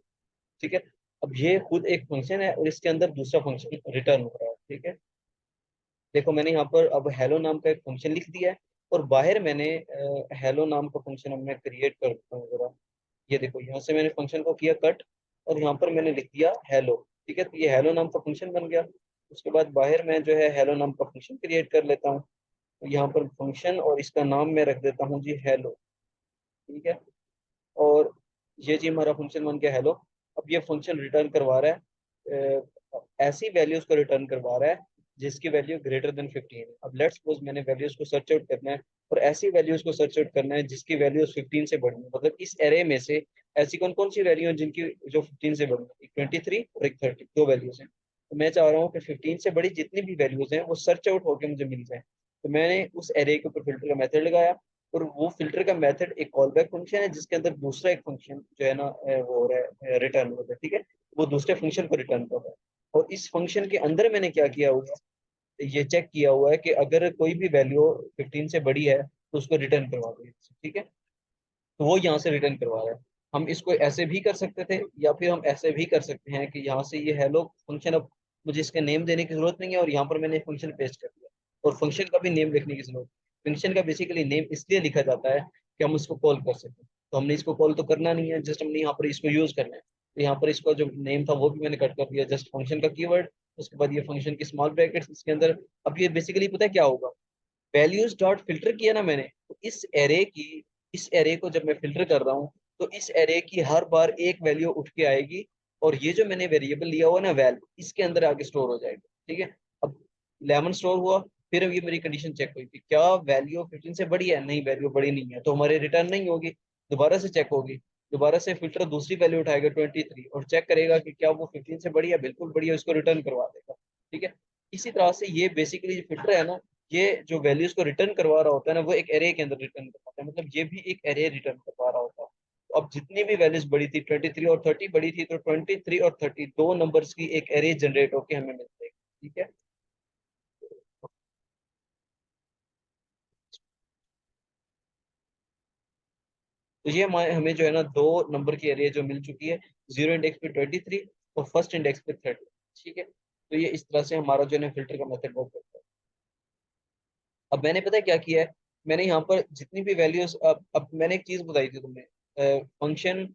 ठीक है, अब ये खुद एक फंक्शन है और इसके अंदर दूसरा फंक्शन रिटर्न हो रहा है। ठीक है, देखो मैंने यहाँ पर अब हेलो नाम का एक फंक्शन लिख दिया है, और बाहर मैंने हेलो नाम का फंक्शन अब मैं क्रिएट कर देता हूँ जरा। ये देखो यहाँ से मैंने फंक्शन को किया कट, और यहाँ पर मैंने लिख दिया हेलो। ठीक है, तो ये हेलो नाम का फंक्शन बन गया। उसके बाद बाहर मैं जो है हेलो नाम का फंक्शन क्रिएट कर लेता हूँ। तो यहाँ पर फंक्शन और इसका नाम मैं रख देता हूँ जी हेलो। ठीक है, और ये जी हमारा फंक्शन बन गया हेलो। अब ये फंक्शन रिटर्न करवा रहा है ऐसी वैल्यूज को रिटर्न करवा रहा है जिसकी वैल्यू ग्रेटर देन 15 है। अब लेट्स सपोज मैंने वैल्यूज को सर्च आउट करना है, और ऐसी वैल्यूज को सर्च आउट करना है जिसकी वैल्यूज 15 से बढ़ी है। मतलब इस एरे में से ऐसी कौन कौन सी वैल्यू है जिनकी जो 15 से बढ़ी है, एक 23 और एक 30, दो वैल्यूज हैं। तो मैं चाह रहा हूँ कि 15 से बड़ी जितनी भी वैल्यूज हैं वो सर्च आउट होकर मुझे मिल जाए। तो मैंने उस एरे के ऊपर फिल्टर का मेथड लगाया, और वो फिल्टर का मेथड एक कॉल बैक फंक्शन है जिसके अंदर दूसरा एक फंक्शन जो है ना वो हो रहा है रिटर्न हो रहा है। ठीक है, वो दूसरे फंक्शन को रिटर्न कर रहा है। और इस फंक्शन के अंदर मैंने क्या किया हुआ है, ये चेक किया हुआ है कि अगर कोई भी वैल्यू 15 से बड़ी है तो उसको रिटर्न करवा दो। ठीक है, तो वो यहाँ से रिटर्न करवा रहा है। हम इसको ऐसे भी कर सकते थे, या फिर हम ऐसे भी कर सकते हैं कि यहाँ से ये हेलो फंक्शन, अब मुझे इसके नेम देने की जरूरत नहीं है और यहाँ पर मैंने फंक्शन पेस्ट कर दिया, और फंक्शन का भी नेम लिखने की जरूरत नहीं। फंक्शन का बेसिकली नेम इसलिए लिखा जाता है कि हम उसको कॉल कर सकें। तो हमने इसको कॉल तो करना नहीं है, जस्ट हमने यहाँ पर इसको यूज करना है। तो यहाँ पर इसका जो नेम था वो भी मैंने कट कर दिया, जस्ट फंक्शन का कीवर्ड, उसके बाद ये फंक्शन की स्मॉल ब्रैकेट्स इसके अंदर। अब ये बेसिकली पता है क्या होगा, वैल्यूज डॉट फिल्टर किया ना मैंने, तो इस एरे को जब मैं फिल्टर कर रहा हूँ तो इस एरे की हर बार एक वैल्यू उठ के आएगी, और ये जो मैंने वेरिएबल लिया हुआ ना वैल, इसके अंदर आगे स्टोर हो जाएगा। ठीक है, अब 11 स्टोर हुआ, फिर ये मेरी कंडीशन चेक हुई कि क्या वैल्यू 15 से बड़ी है, नहीं वैल्यू बड़ी नहीं है, तो हमारे रिटर्न नहीं होगी, दोबारा से चेक होगी, दोबारा से फिल्टर दूसरी वैल्यू उठाएगा 23 और चेक करेगा कि क्या वो 15 से बड़ी है, बिल्कुल बड़ी है, उसको रिटर्न करवा देगा। ठीक है, इसी तरह से ये बेसिकली जो फिल्टर है ना, ये जो वैल्यूज को रिटर्न करवा रहा होता है ना, वो एक एरे के अंदर रिटर्न करवाता है, मतलब ये भी एक एरे रिटर्न करवा रहा होता है। तो अब जितनी भी वैल्यूज बड़ी थी 23 और 30 बड़ी थी, तो 23 और 30 दो नंबर्स की एक एरे जनरेट होकर हमें मिल जाएगी। ठीक है, तो ये हमें जो है ना दो नंबर की एरे जो मिल चुकी है, जीरो इंडेक्स पे 23 और फर्स्ट इंडेक्स पे 30। ठीक है, तो ये इस तरह से हमारा जो है ना फिल्टर का मेथड वर्क करता है। अब मैंने पता है क्या किया है, मैंने यहाँ पर जितनी भी वैल्यूज, अब मैंने एक चीज बताई थी तुम्हें, फंक्शन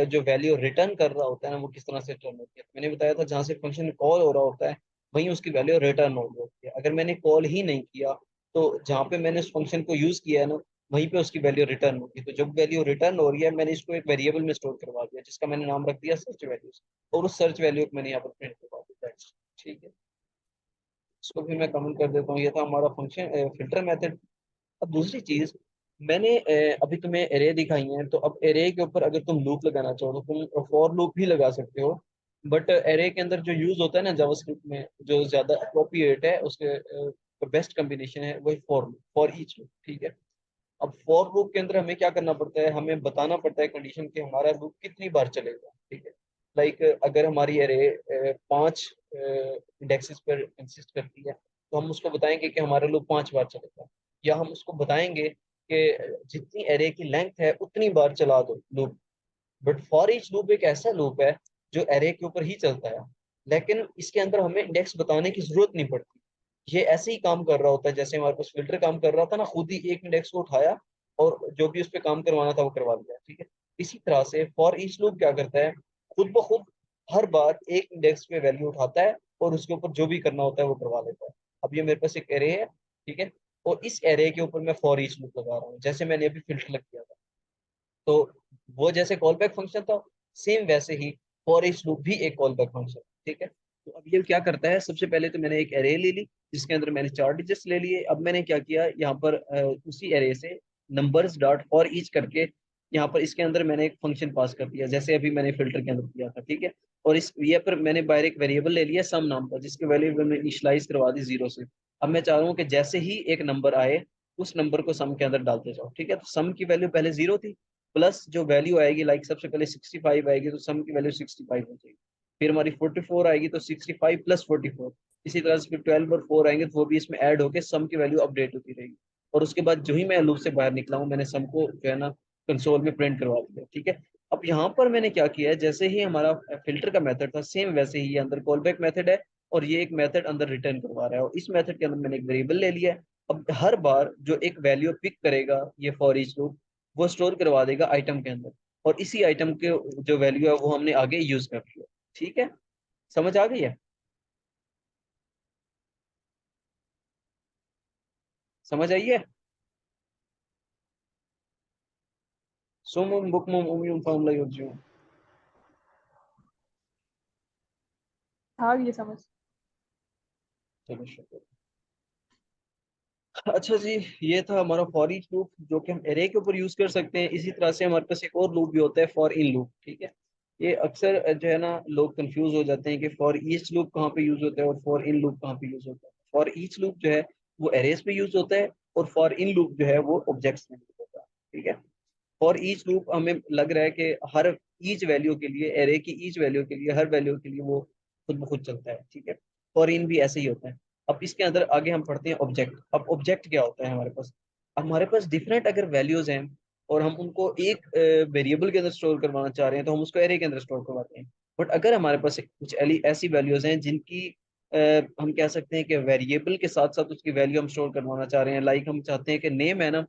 जो वैल्यू रिटर्न कर रहा होता है ना वो किस तरह से रिटर्न होती है। मैंने बताया था जहाँ से फंक्शन कॉल हो रहा होता है वहीं उसकी वैल्यू रिटर्न हो रही होती है। अगर मैंने कॉल ही नहीं किया तो जहाँ पे मैंने उस फंक्शन को यूज किया है ना, वहीं पे उसकी वैल्यू रिटर्न होगी। तो जब वैल्यू रिटर्न हो रही है, मैंने इसको एक वेरिएबल में स्टोर करवा दिया जिसका मैंने नाम रख दिया सर्च वैल्यूज, और उस सर्च वैल्यू को मैंने यहाँ पर प्रिंट करवा दिया। ठीक है, इसको भी मैं कमेंट कर देता हूँ, ये था हमारा फंक्शन फिल्टर मेथड। अब दूसरी चीज, मैंने अभी तुम्हें एरे दिखाई है, तो अब एरे के ऊपर अगर तुम लूप लगाना चाहो तो तुम फॉर लूप भी लगा सकते हो। बट एरे के अंदर जो यूज होता है ना जावास्क्रिप्ट में, जो ज्यादा अप्रोप्रिएट है, उसके बेस्ट कॉम्बिनेशन है वही for loop, for each loop. ठीक है, अब फॉर लूप के अंदर हमें क्या करना पड़ता है, हमें बताना पड़ता है कंडीशन कि हमारा लूप कितनी बार चलेगा। ठीक है, लाइक अगर हमारी एरे 5 इंडेक्सेस पर इंसिस्ट करती है, तो हम उसको बताएंगे कि हमारा लूप 5 बार चलेगा। या हम उसको बताएंगे कि जितनी एरे की लेंथ है उतनी बार चला दो loop. But for each loop एक ऐसा लूप है जो एरे के ऊपर ही चलता है, लेकिन इसके अंदर हमें इंडेक्स बताने की जरूरत नहीं पड़ती। ये ऐसे ही काम कर रहा होता है जैसे हमारे पास फिल्टर काम कर रहा था ना, खुद ही एक इंडेक्स को उठाया और जो भी उस पर काम करवाना था वो करवा दिया। ठीक है, इसी तरह से फॉर ईच लूप क्या करता है, खुद ब खुद हर बार एक इंडेक्स पे वैल्यू उठाता है और उसके ऊपर जो भी करना होता है वो करवा लेता है। अब ये मेरे पास एक एरे है, ठीक है, और इस एरे के ऊपर मैं फॉर ईच लूप लगा रहा हूँ, जैसे मैंने अभी फिल्टर लग किया था। तो वो जैसे कॉल बैक फंक्शन था, सेम वैसे ही फॉर ईच लूप भी एक कॉल बैक फंक्शन। ठीक है, तो अब ये क्या करता है, सबसे पहले तो मैंने एक एरे ले ली जिसके अंदर मैंने 4 डिजिट्स ले लिए। अब मैंने क्या किया, यहाँ पर उसी एरे से नंबर्स डॉट फॉर ईच करके यहाँ पर इसके अंदर मैंने एक फंक्शन पास कर दिया, जैसे अभी मैंने फिल्टर के अंदर किया था। ठीक है, और इस ये पर मैंने बाहर एक वेरिएबल ले लिया सम नाम का, जिसकी वैल्यू मैंने इनिशियलाइज करवा दी 0 से। अब मैं चाह रहा हूँ कि जैसे ही एक नंबर आए उस नंबर को सम के अंदर डालते जाओ। ठीक है, तो सम की वैल्यू पहले 0 थी, प्लस जो वैल्यू आएगी, लाइक सबसे पहले 65 आएगी तो सम की वैल्यू 65 हो जाएगी। फिर हमारी 44 आएगी तो 65 प्लस 44। इसी तरह से फिर 12 और 4 आएंगे तो वो भी इसमें ऐड होके सम की वैल्यू अपडेट होती रहेगी। और उसके बाद जो ही मैं लूप से बाहर निकला हूँ, मैंने सम को जो है ना कंसोल में प्रिंट करवा दिया। ठीक है, अब यहाँ पर मैंने क्या किया है, जैसे ही हमारा फिल्टर का मेथड था सेम वैसे ही ये अंदर कॉल बैक मेथड है, और ये एक मेथड अंदर रिटर्न करवा रहा है, और इस मेथड के अंदर मैंने एक वेरिएबल ले लिया है। अब हर बार जो एक वैल्यू पिक करेगा ये फॉर ईच लूप, वो स्टोर करवा देगा आइटम के अंदर, और इसी आइटम के जो वैल्यू है वो हमने आगे यूज कर लिया। ठीक है, समझ आ गई है, समझ आई है। सुमुम बुकमुम उमयुम फहम ला युरजिऊन। हाँ ये समझ। चलो शुक्र। अच्छा जी, ये था हमारा फॉर ईच लूप जो कि हम एरे के ऊपर यूज कर सकते हैं। इसी तरह से हमारे पास एक और लूप भी होता है, फॉर इन लूप। ठीक है, ये अक्सर जो है ना लोग कंफ्यूज हो जाते हैं कि फॉर ईच लूप कहाँ पे यूज होता है और फॉर इन लूप कहाँ पे यूज होता है। फॉर ईच लूप जो है वो एरेज पे यूज होता है, और फॉर इन लूप जो है वो ऑब्जेक्ट्स में यूज होता है। ठीक है, फॉर ईच लूप हमें लग रहा है कि हर ईच वैल्यू के लिए, एरे की ईच वैल्यू के लिए, हर वैल्यू के लिए वो खुद ब खुद चलता है। ठीक है, फॉर इन भी ऐसे ही होता है। अब इसके अंदर आगे हम पढ़ते हैं ऑब्जेक्ट। अब ऑब्जेक्ट क्या होता है हमारे पास डिफरेंट अगर वैल्यूज हैं और हम उनको एक वेरिएबल के अंदर स्टोर करवाना चाह रहे हैं तो हम उसको एरे के अंदर स्टोर करवाते हैं। बट अगर हमारे पास कुछ ऐसी वैल्यूज हैं जिनकी हम कह सकते हैं कि वेरिएबल के साथ साथ उसकी वैल्यू हम स्टोर करवाना चाह रहे हैं। लाइक हम चाहते हैं कि नेम है ना,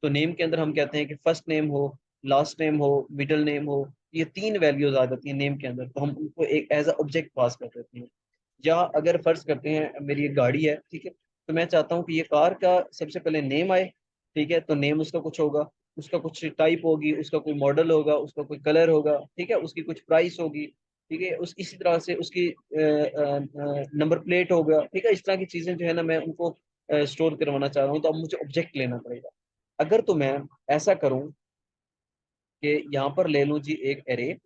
तो नेम के अंदर हम कहते हैं कि फर्स्ट नेम हो, लास्ट नेम हो, मिडिल नेम हो, ये तीन वैल्यूज आ जाती हैं नेम के अंदर, तो हम उनको एक एज अ ऑब्जेक्ट पास कर देते हैं। या अगर फर्ज करते हैं मेरी एक गाड़ी है, ठीक है, तो मैं चाहता हूँ कि ये कार का सबसे पहले नेम आए, ठीक है, तो नेम उसका कुछ होगा, उसका कुछ टाइप होगी, उसका कोई मॉडल होगा, उसका कोई कलर होगा, ठीक है, उसकी कुछ प्राइस होगी, ठीक है, उस इसी तरह से उसकी नंबर प्लेट होगा, ठीक है, इस तरह की चीजें जो है ना मैं उनको स्टोर करवाना चाह रहा हूँ, तो अब मुझे ऑब्जेक्ट लेना पड़ेगा। अगर तो मैं ऐसा करूँ कि यहाँ पर ले लूँ जी एक एरे,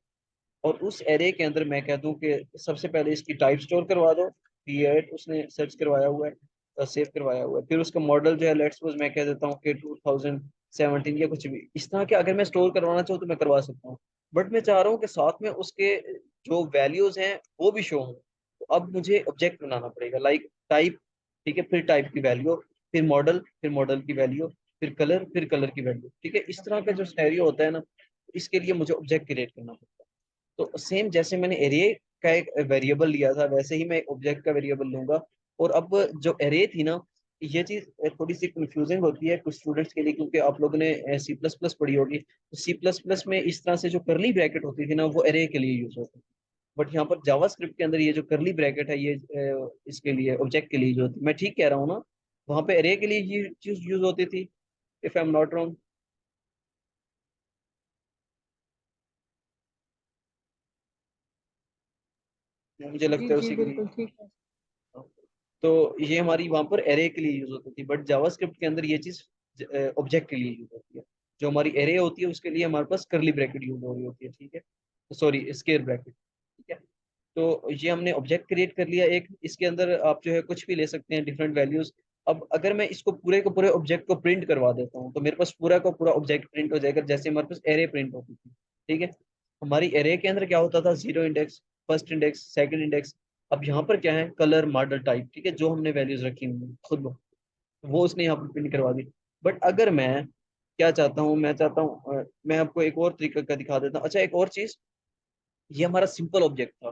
और उस एरे के अंदर मैं कह दूं कि सबसे पहले इसकी टाइप स्टोर करवा दो, P8 उसने सर्च करवाया हुआ है, सेव करवाया हुआ है, फिर उसका मॉडल जो है लेट्स सपोज मैं कह देता हूँ कि 2017 या कुछ भी इस तरह के अगर मैं स्टोर करवाना चाहूँ तो मैं करवा सकता हूँ। बट मैं चाह रहा हूँ कि साथ में उसके जो वैल्यूज हैं वो भी शो हों, तो अब मुझे ऑब्जेक्ट बनाना पड़ेगा। लाइक टाइप, ठीक है, फिर टाइप की वैल्यू, फिर मॉडल की वैल्यू, फिर कलर की वैल्यू, ठीक है, इस तरह का जो सिनेरियो होता है ना, इसके लिए मुझे ऑब्जेक्ट क्रिएट करना पड़ता है। तो सेम जैसे मैंने एरे का एक वेरिएबल लिया था, वैसे ही मैं एक ऑब्जेक्ट का वेरिएबल लूंगा। और अब जो एरे थी ना, ये चीज थोड़ी सी कंफ्यूजिंग होती है कुछ स्टूडेंट्स के लिए, क्योंकि आप लोगों ने सी प्लस प्लस पढ़ी होगी, तो सी प्लस प्लस में इस तरह से जो करली ब्रैकेट होती थी ना, वो एरे के लिए यूज होती थी। बट यहाँ पर जावास्क्रिप्ट के अंदर ये जो करली ब्रैकेट है, ये इसके लिए ऑब्जेक्ट के लिए यूज होती है। मैं ठीक कह रहा हूँ ना? वहाँ पे एरे के लिए ये चीज यूज होती थी, if I am not wrong. मुझे जी लगता है जी उसी के लिए। बिल्कुल ठीक है। तो ये हमारी वहां पर एरे के लिए यूज होती थी, बट जावास्क्रिप्ट के अंदर ये चीज ऑब्जेक्ट के लिए यूज होती है। जो हमारी एरे होती है उसके लिए हमारे पास करली ब्रैकेट यूज हो रही होती है, ठीक है, सॉरी स्केयर ब्रैकेट, ठीक है। तो ये हमने ऑब्जेक्ट क्रिएट कर लिया एक, इसके अंदर आप जो है कुछ भी ले सकते हैं, डिफरेंट वैल्यूज। अब अगर मैं इसको पूरे को पूरे ऑब्जेक्ट को प्रिंट करवा देता हूँ, तो मेरे पास पूरा का पूरा ऑब्जेक्ट प्रिंट हो जाएगा, जैसे हमारे पास एरे प्रिंट होती थी, ठीक है। हमारी एरे के अंदर क्या होता था? Zero index, first index, second index. अब यहाँ पर क्या है? कलर, मॉडल, टाइप, ठीक है, जो हमने वैल्यूज रखी हुई हैं खुद, वो उसने यहाँ पर प्रिंट करवा दी। बट अगर मैं क्या चाहता हूँ, मैं चाहता हूँ मैं आपको एक और तरीका का दिखा देता हूँ। अच्छा, एक और चीज, ये हमारा सिंपल ऑब्जेक्ट था,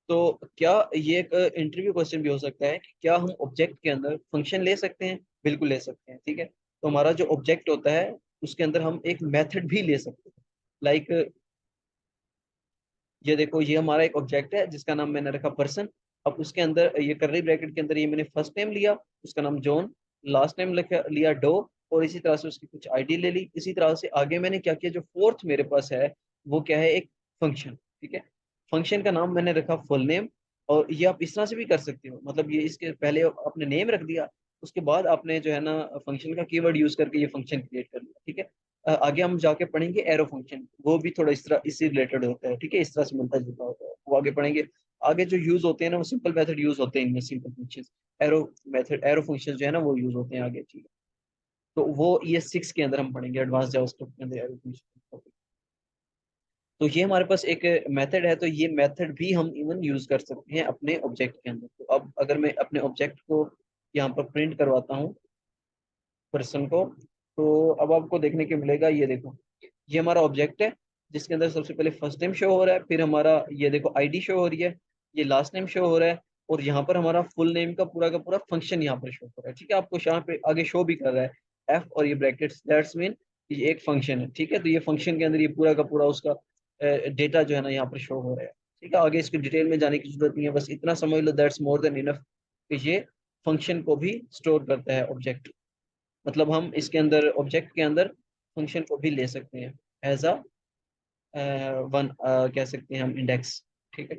तो क्या ये एक इंटरव्यू क्वेश्चन भी हो सकता है कि क्या हम ऑब्जेक्ट के अंदर फंक्शन ले सकते हैं? बिल्कुल ले सकते हैं, ठीक है। तो हमारा जो ऑब्जेक्ट होता है उसके अंदर हम एक मेथड भी ले सकते हैं। लाइक ये देखो, ये हमारा एक ऑब्जेक्ट है जिसका नाम मैंने रखा पर्सन। अब उसके अंदर ये करली ब्रैकेट के अंदर ये मैंने फर्स्ट नेम लिया, उसका नाम जॉन, लास्ट नेम लिखा लिया डो, और इसी तरह से उसकी कुछ आईडी ले ली। इसी तरह से आगे मैंने क्या किया, जो फोर्थ मेरे पास है वो क्या है? एक फंक्शन, ठीक है। फंक्शन का नाम मैंने रखा फुल नेम। और ये आप इस तरह से भी कर सकते हो, मतलब ये इसके पहले आपने नेम रख दिया, उसके बाद आपने जो है ना फंक्शन का कीवर्ड यूज करके ये फंक्शन क्रिएट कर लिया, ठीक है। आगे हम जाके पढ़ेंगे एरो फंक्शन, वो भी थोड़ा इस तरह इससे रिलेटेड होता है, ठीक है, इस तरह से मिलता जुलता होता है, वो आगे पढ़ेंगे। आगे जो यूज होते हैं ना, वो सिंपल मेथड यूज होते हैं इनमें, simple function, arrow method, arrow function जो है ना वो यूज होते हैं आगे, ठीक है। तो वो ये 6 के अंदर हम पढ़ेंगे, एडवांस जावास्क्रिप्ट के अंदर एरो फंक्शन। तो ये हमारे पास एक मेथड है, तो ये मेथड भी हम इवन यूज कर सकते हैं अपने ऑब्जेक्ट के अंदर। तो अब अगर मैं अपने ऑब्जेक्ट को यहाँ पर प्रिंट करवाता हूँ, पर्सन को, तो अब आपको देखने को मिलेगा, ये देखो, ये हमारा ऑब्जेक्ट है जिसके अंदर सबसे पहले फर्स्ट नेम शो हो रहा है, फिर हमारा ये देखो आईडी शो हो रही है, ये लास्ट नेम शो हो रहा है, और यहाँ पर हमारा फुल नेम का पूरा फंक्शन यहाँ पर शो हो रहा है, ठीक है। आपको यहाँ पे आगे शो भी कर रहा है एफ और ये ब्रैकेट्स, दैट्स मीन ये एक फंक्शन है, ठीक है। तो ये फंक्शन के अंदर ये पूरा का पूरा उसका डेटा जो है ना यहाँ पर शो हो रहा है, ठीक है। आगे इसकी डिटेल में जाने की जरूरत नहीं है, बस इतना समझ लो, दैट्स मोर देन इनफ कि ये फंक्शन को भी स्टोर करता है ऑब्जेक्ट। मतलब हम इसके अंदर ऑब्जेक्ट के अंदर फंक्शन को भी ले सकते हैं एज अ वन, कह सकते हैं हम इंडेक्स, ठीक है।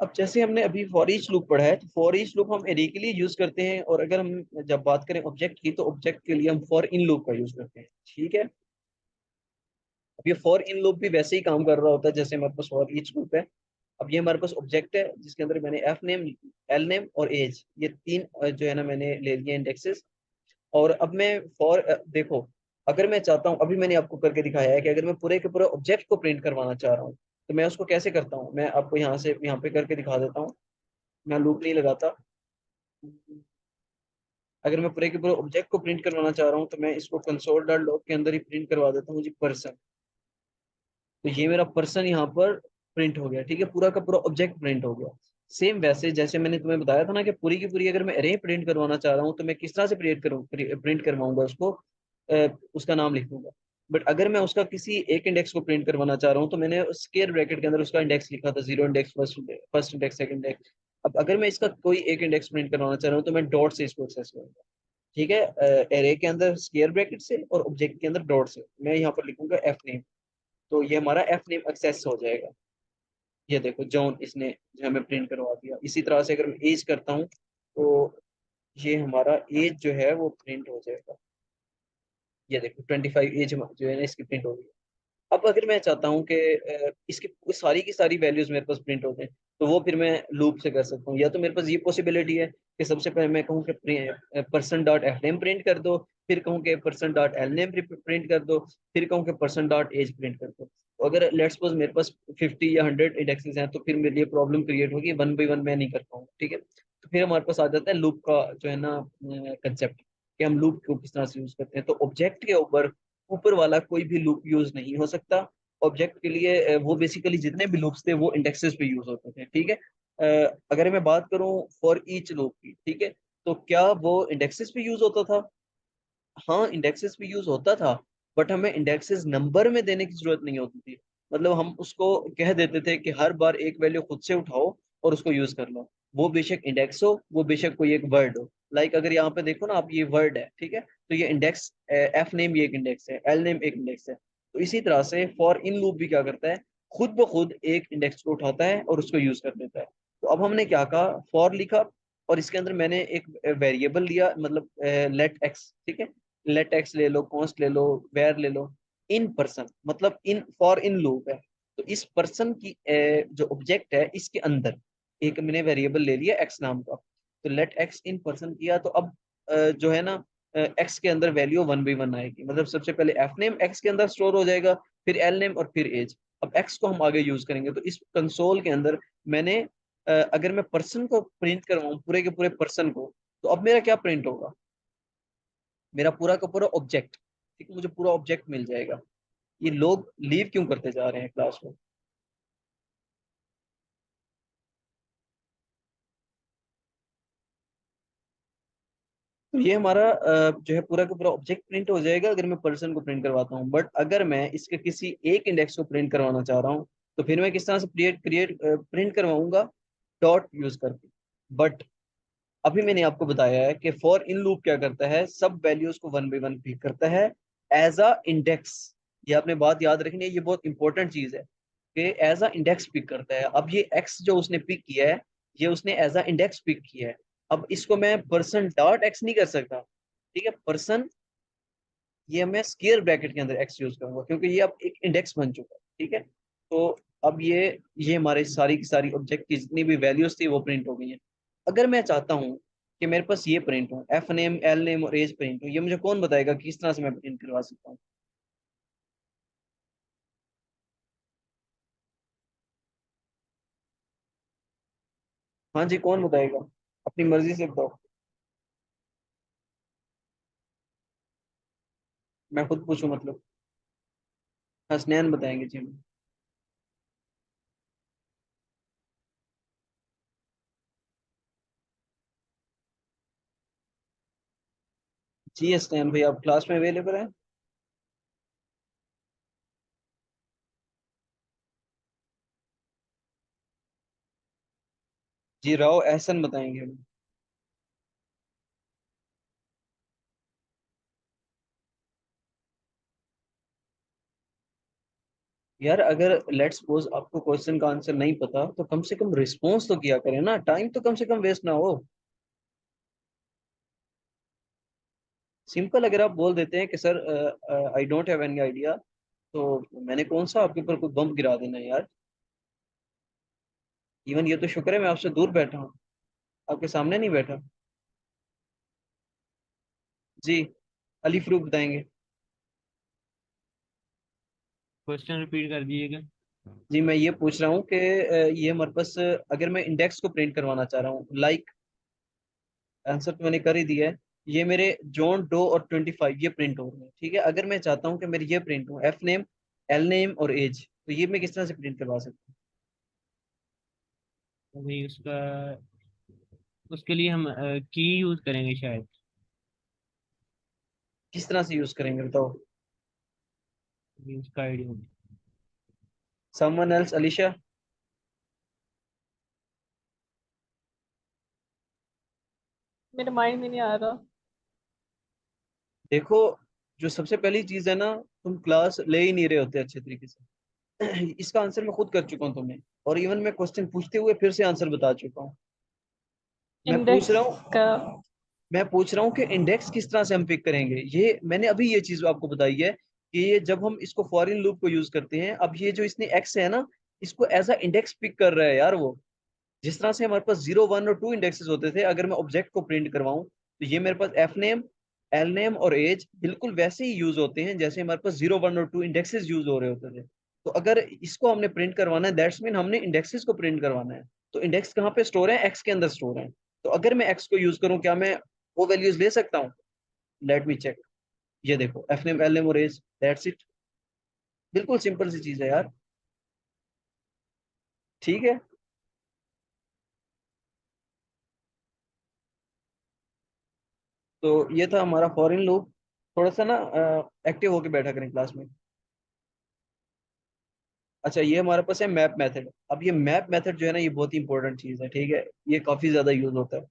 अब जैसे हमने अभी फॉर ईच लूप पढ़ा है, तो फॉर ईच लूप हम एरे के लिए यूज करते हैं, और अगर हम जब बात करें ऑब्जेक्ट की, तो ऑब्जेक्ट के लिए हम फॉर इन लूप का यूज करते हैं, ठीक है। अब ये फॉर इन लूप भी वैसे ही काम कर रहा होता है जैसे हमारे पास फॉर ईच लूप है। अब ये हमारे पास ऑब्जेक्ट है जिसके अंदर मैंने एफ नेम, एल नेम और एज, ये तीन जो है ना मैंने ले लिए इंडेक्सेस। और अब मैं फॉर देखो, अगर मैं चाहता हूँ, अभी मैंने आपको करके दिखाया है कि अगर मैं पूरे के पूरे ऑब्जेक्ट को प्रिंट करवाना चाह रहा हूँ, तो मैं उसको कैसे करता हूँ, मैं आपको यहाँ से यहाँ पे करके दिखा देता हूँ। मैं लूप नहीं लगाता। अगर मैं पूरे के पूरे ऑब्जेक्ट को प्रिंट करवाना चाह रहा हूँ, तो मैं इसको कंसोल डॉट लॉग के अंदर ही प्रिंट करवा देता हूँ जी, पर्सन। तो ये मेरा पर्सन यहाँ पर प्रिंट हो गया, ठीक है, पूरा का पूरा ऑब्जेक्ट प्रिंट हो गया। सेम वैसे जैसे मैंने तुम्हें बताया था ना कि पूरी की पूरी अगर मैं अरे प्रिंट करवाना चाह रहा हूँ तो मैं किस तरह से प्रिंट करवाऊंगा उसको, उसका नाम लिख दूंगा। बट अगर मैं उसका किसी एक इंडेक्स को प्रिंट करवाना चाह रहा हूँ तो मैंने स्क्वायर ब्रैकेट के अंदर उसका इंडेक्स लिखा था, zero index, first index, second index. अब अगर मैं इसका कोई एक इंडेक्स प्रिंट करवाना चाह रहा हूँ तो मैं डॉट से इसको एक्सेस करूंगा। ठीक है, एरे के अंदर स्क्वायर ब्रैकेट से और ऑब्जेक्ट के अंदर डॉट से मैं यहाँ पर लिखूंगा एफ नेम। तो ये हमारा एफ नेम एक्सेस हो जाएगा। ये देखो जॉन इसने जो हमें प्रिंट करवा दिया। इसी तरह से अगर मैं एज करता हूँ तो ये हमारा एज जो है वो प्रिंट हो जाएगा। ये देखो 25 एज जो है ना इसकी प्रिंट हो गई। अब अगर मैं चाहता हूँ कि इसकी सारी की सारी वैल्यूज मेरे पास प्रिंट हो जाए तो वो फिर मैं लूप से कर सकता हूँ। या तो मेरे पास ये पॉसिबिलिटी है कि सबसे पहले मैं कहूँ कि person dot F name print कर दो, फिर कहूँ कि person dot L name print कर दो, फिर कहूँ कि पर्सन डॉट एज प्रिंट कर दो। तो अगर लेट्स सपोज मेरे पास 50 या 100 इंडेक्सेस हैं तो फिर मेरे लिए प्रॉब्लम क्रिएट होगी, वन बाई वन मैं नहीं कर पाऊंगा। ठीक है, तो फिर हमारे पास आ जाता है लूप का जो है ना कंसेप्ट, कि हम लूप को किस तरह से यूज करते हैं। तो ऑब्जेक्ट के ऊपर ऊपर वाला कोई भी लूप यूज नहीं हो सकता। ऑब्जेक्ट के लिए वो बेसिकली जितने भी लूप्स थे वो इंडेक्सेस पे यूज होते थे। ठीक है, अगर मैं बात करूं फॉर ईच लूप की, ठीक है, तो क्या वो इंडेक्सेस पे यूज होता था? हाँ, इंडेक्सेस पे यूज होता था, बट हमें इंडेक्सेस नंबर में देने की जरूरत नहीं होती थी। मतलब हम उसको कह देते थे कि हर बार एक वैल्यू खुद से उठाओ और उसको यूज कर लो। वो बेशक इंडेक्स हो, वो बेशक कोई एक वर्ड हो। लाइक अगर यहाँ पे देखो ना आप, ये वर्ड है, ठीक है, तो ये इंडेक्स, एफ नेम ये एक इंडेक्स है, एल नेम एक इंडेक्स है। तो इसी तरह से फॉर इन लूप भी क्या करता है, खुद ब खुद एक इंडेक्स को उठाता है और उसको यूज कर देता है। तो अब हमने क्या कहा, फॉर लिखा और इसके अंदर मैंने एक वेरिएबल लिया, मतलब लेट एक्स। ठीक है, लेट एक्स ले लो, कॉन्स्ट ले लो, वेर ले लो, इन पर्सन, मतलब इन फॉर इन लूप है। तो इस पर्सन की जो ऑब्जेक्ट है इसके अंदर एक मैंने वेरिएबल ले लिया एक्स नाम का। तो लेट एक्स इन पर्सन किया तो अब जो है ना एक्स के अंदर वैल्यू वन बाई वन आएगी। मतलब सबसे पहले एफ नेम एक्स के अंदर स्टोर हो जाएगा, फिर एल नेम और फिर एज। अब एक्स को हम आगे यूज करेंगे। तो इस कंसोल के अंदर मैंने अगर मैं पर्सन को प्रिंट करवाऊं, पूरे के पूरे पर्सन को, तो अब मेरा क्या प्रिंट होगा, मेरा पूरा का पूरा ऑब्जेक्ट। ठीक है, मुझे पूरा ऑब्जेक्ट मिल जाएगा। ये लोग लीव क्यों करते जा रहे हैं क्लास में? तो ये हमारा जो है पूरा का पूरा ऑब्जेक्ट प्रिंट हो जाएगा अगर मैं पर्सन को प्रिंट करवाता हूँ। बट अगर मैं इसके किसी एक इंडेक्स को प्रिंट करवाना चाह रहा हूँ तो फिर मैं किस तरह से क्रिएट क्रिएट प्रिंट करवाऊंगा, डॉट यूज करके। बट अभी मैंने आपको बताया है कि फॉर इन लूप क्या करता है, सब वैल्यूज को वन बाई वन पिक करता है एज अ इंडेक्स। ये आपने बात याद रखनी है, ये बहुत इंपॉर्टेंट चीज है कि एज अ इंडेक्स पिक करता है। अब ये एक्स जो उसने पिक किया है, ये उसने एज अ इंडेक्स पिक किया है। अब इसको मैं पर्सन डॉट एक्स नहीं कर सकता। ठीक है, पर्सन, ये मैं स्क्वायर ब्रैकेट के अंदर एक्स यूज करूंगा क्योंकि ये अब एक इंडेक्स बन चुका है। ठीक है, तो अब ये हमारे सारी की सारी ऑब्जेक्ट की जितनी भी वैल्यूज थी वो प्रिंट हो गई हैं। अगर मैं चाहता हूँ कि मेरे पास ये प्रिंट हो, एफ नेम एल नेम और एज प्रिंट हो, ये मुझे कौन बताएगा कि किस तरह से मैं प्रिंट करवा सकता हूँ? हाँ जी, कौन बताएगा? अपनी मर्जी से बताओ। मैं खुद पूछूं मतलब? हसनैन बताएंगे जी हमें। जी हसनैन भाई, आप क्लास में अवेलेबल हैं? जी राव एहसन बताएंगे हमें। यार अगर लेट्स सपोज आपको क्वेश्चन का आंसर नहीं पता तो कम से कम रिस्पॉन्स तो किया करें ना, टाइम तो कम से कम वेस्ट ना हो। सिंपल अगर आप बोल देते हैं कि sir I don't have any idea, तो मैंने कौन सा आपके ऊपर कोई बम गिरा देना है यार। इवन ये तो शुक्र है मैं आपसे दूर बैठा हूँ, आपके सामने नहीं बैठा। जी, अली फरूक बताएंगे। क्वेश्चन रिपीट कर दीजिएगा। जी मैं ये पूछ रहा हूँ कि ये हमारे पास अगर मैं इंडेक्स को प्रिंट करवाना चाह रहा हूँ, लाइक आंसर तो मैंने कर ही दिया है। ये मेरे जॉन डो और 25 ये प्रिंट हो रहे हैं। ठीक है, अगर मैं चाहता हूँ कि मेरी ये प्रिंट हो एफ नेम एल नेम और एज, तो ये मैं किस तरह से प्रिंट करवा सकता हूँ? अभी उसका, उसके लिए हम की यूज करेंगे शायद। किस तरह से यूज करेंगे बताओ? अभी उसका आइडिया। Someone else, Alisha? मेरे माइंड में नहीं आ रहा। देखो, जो सबसे पहली चीज है ना, तुम क्लास ले ही नहीं रहे होते अच्छे तरीके से। इसका आंसर मैं खुद कर चुका हूँ तुम्हें, और इवन मैं क्वेश्चन पूछते हुए फिर से आंसर बता चुका हूँ। मैं पूछ इंडेक्स रहा हूँ का। मैं पूछ रहा हूँ कि इंडेक्स किस तरह से हम पिक करेंगे। ये मैंने अभी ये चीज आपको बताई है कि ये जब हम इसको फॉरिन लूप को यूज करते हैं, अब ये जो इसने एक्स है ना, इसको एज अ इंडेक्स पिक कर रहा है यार वो। जिस तरह से हमारे पास 0, 1 और 2 इंडेक्सेस होते थे, अगर मैं ऑब्जेक्ट को प्रिंट करवाऊं तो ये मेरे पास एफ नेम, एल नेम और एज बिल्कुल वैसे ही यूज होते हैं जैसे हमारे पास 0, 1 और 2 इंडेक्सेस यूज हो रहे होते थे। तो अगर इसको हमने प्रिंट करवाना है, दैट्स मीन हमने इंडेक्सेस को प्रिंट करवाना है। तो इंडेक्स कहाँ पे स्टोर है? एक्स के अंदर स्टोर है। तो अगर मैं एक्स को यूज करूं, क्या मैं वो वैल्यूज ले सकता हूँ? Let me check. ये देखो, एफ नेम, एल नेम और एज, दैट्स इट। बिल्कुल सिंपल सी चीज है यार। ठीक है। तो ये था हमारा फॉरेन लूप। थोड़ा सा ना एक्टिव होके बैठा करें क्लास में। अच्छा, ये हमारे पास है मैप मेथड। अब ये मैप मेथड जो है ना, ये बहुत ही इंपॉर्टेंट चीज़ है, ठीक है। ये काफ़ी ज़्यादा यूज होता है।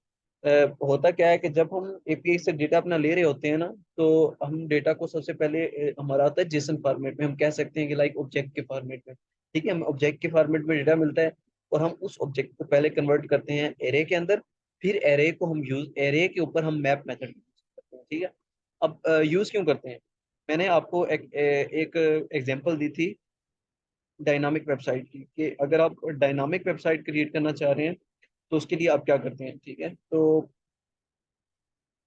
होता क्या है कि जब हम एपीआई से डेटा अपना ले रहे होते हैं ना, तो हम डेटा को सबसे पहले हमारा आता है जेसन फॉर्मेट में। हम कह सकते हैं कि लाइक ऑब्जेक्ट के फॉर्मेट में। ठीक है, हमें ऑब्जेक्ट के फॉर्मेट में डेटा मिलता है, और हम उस ऑब्जेक्ट को पहले कन्वर्ट करते हैं एरे के अंदर। फिर एरे को हम यूज एरे के ऊपर हम मैप मेथड यूज करते हैं, ठीक है। अब यूज क्यों करते हैं? मैंने आपको एक एग्जांपल दी थी डायनामिक वेबसाइट की, कि अगर आप डायनामिक वेबसाइट क्रिएट करना चाह रहे हैं तो उसके लिए आप क्या करते हैं, ठीक है। तो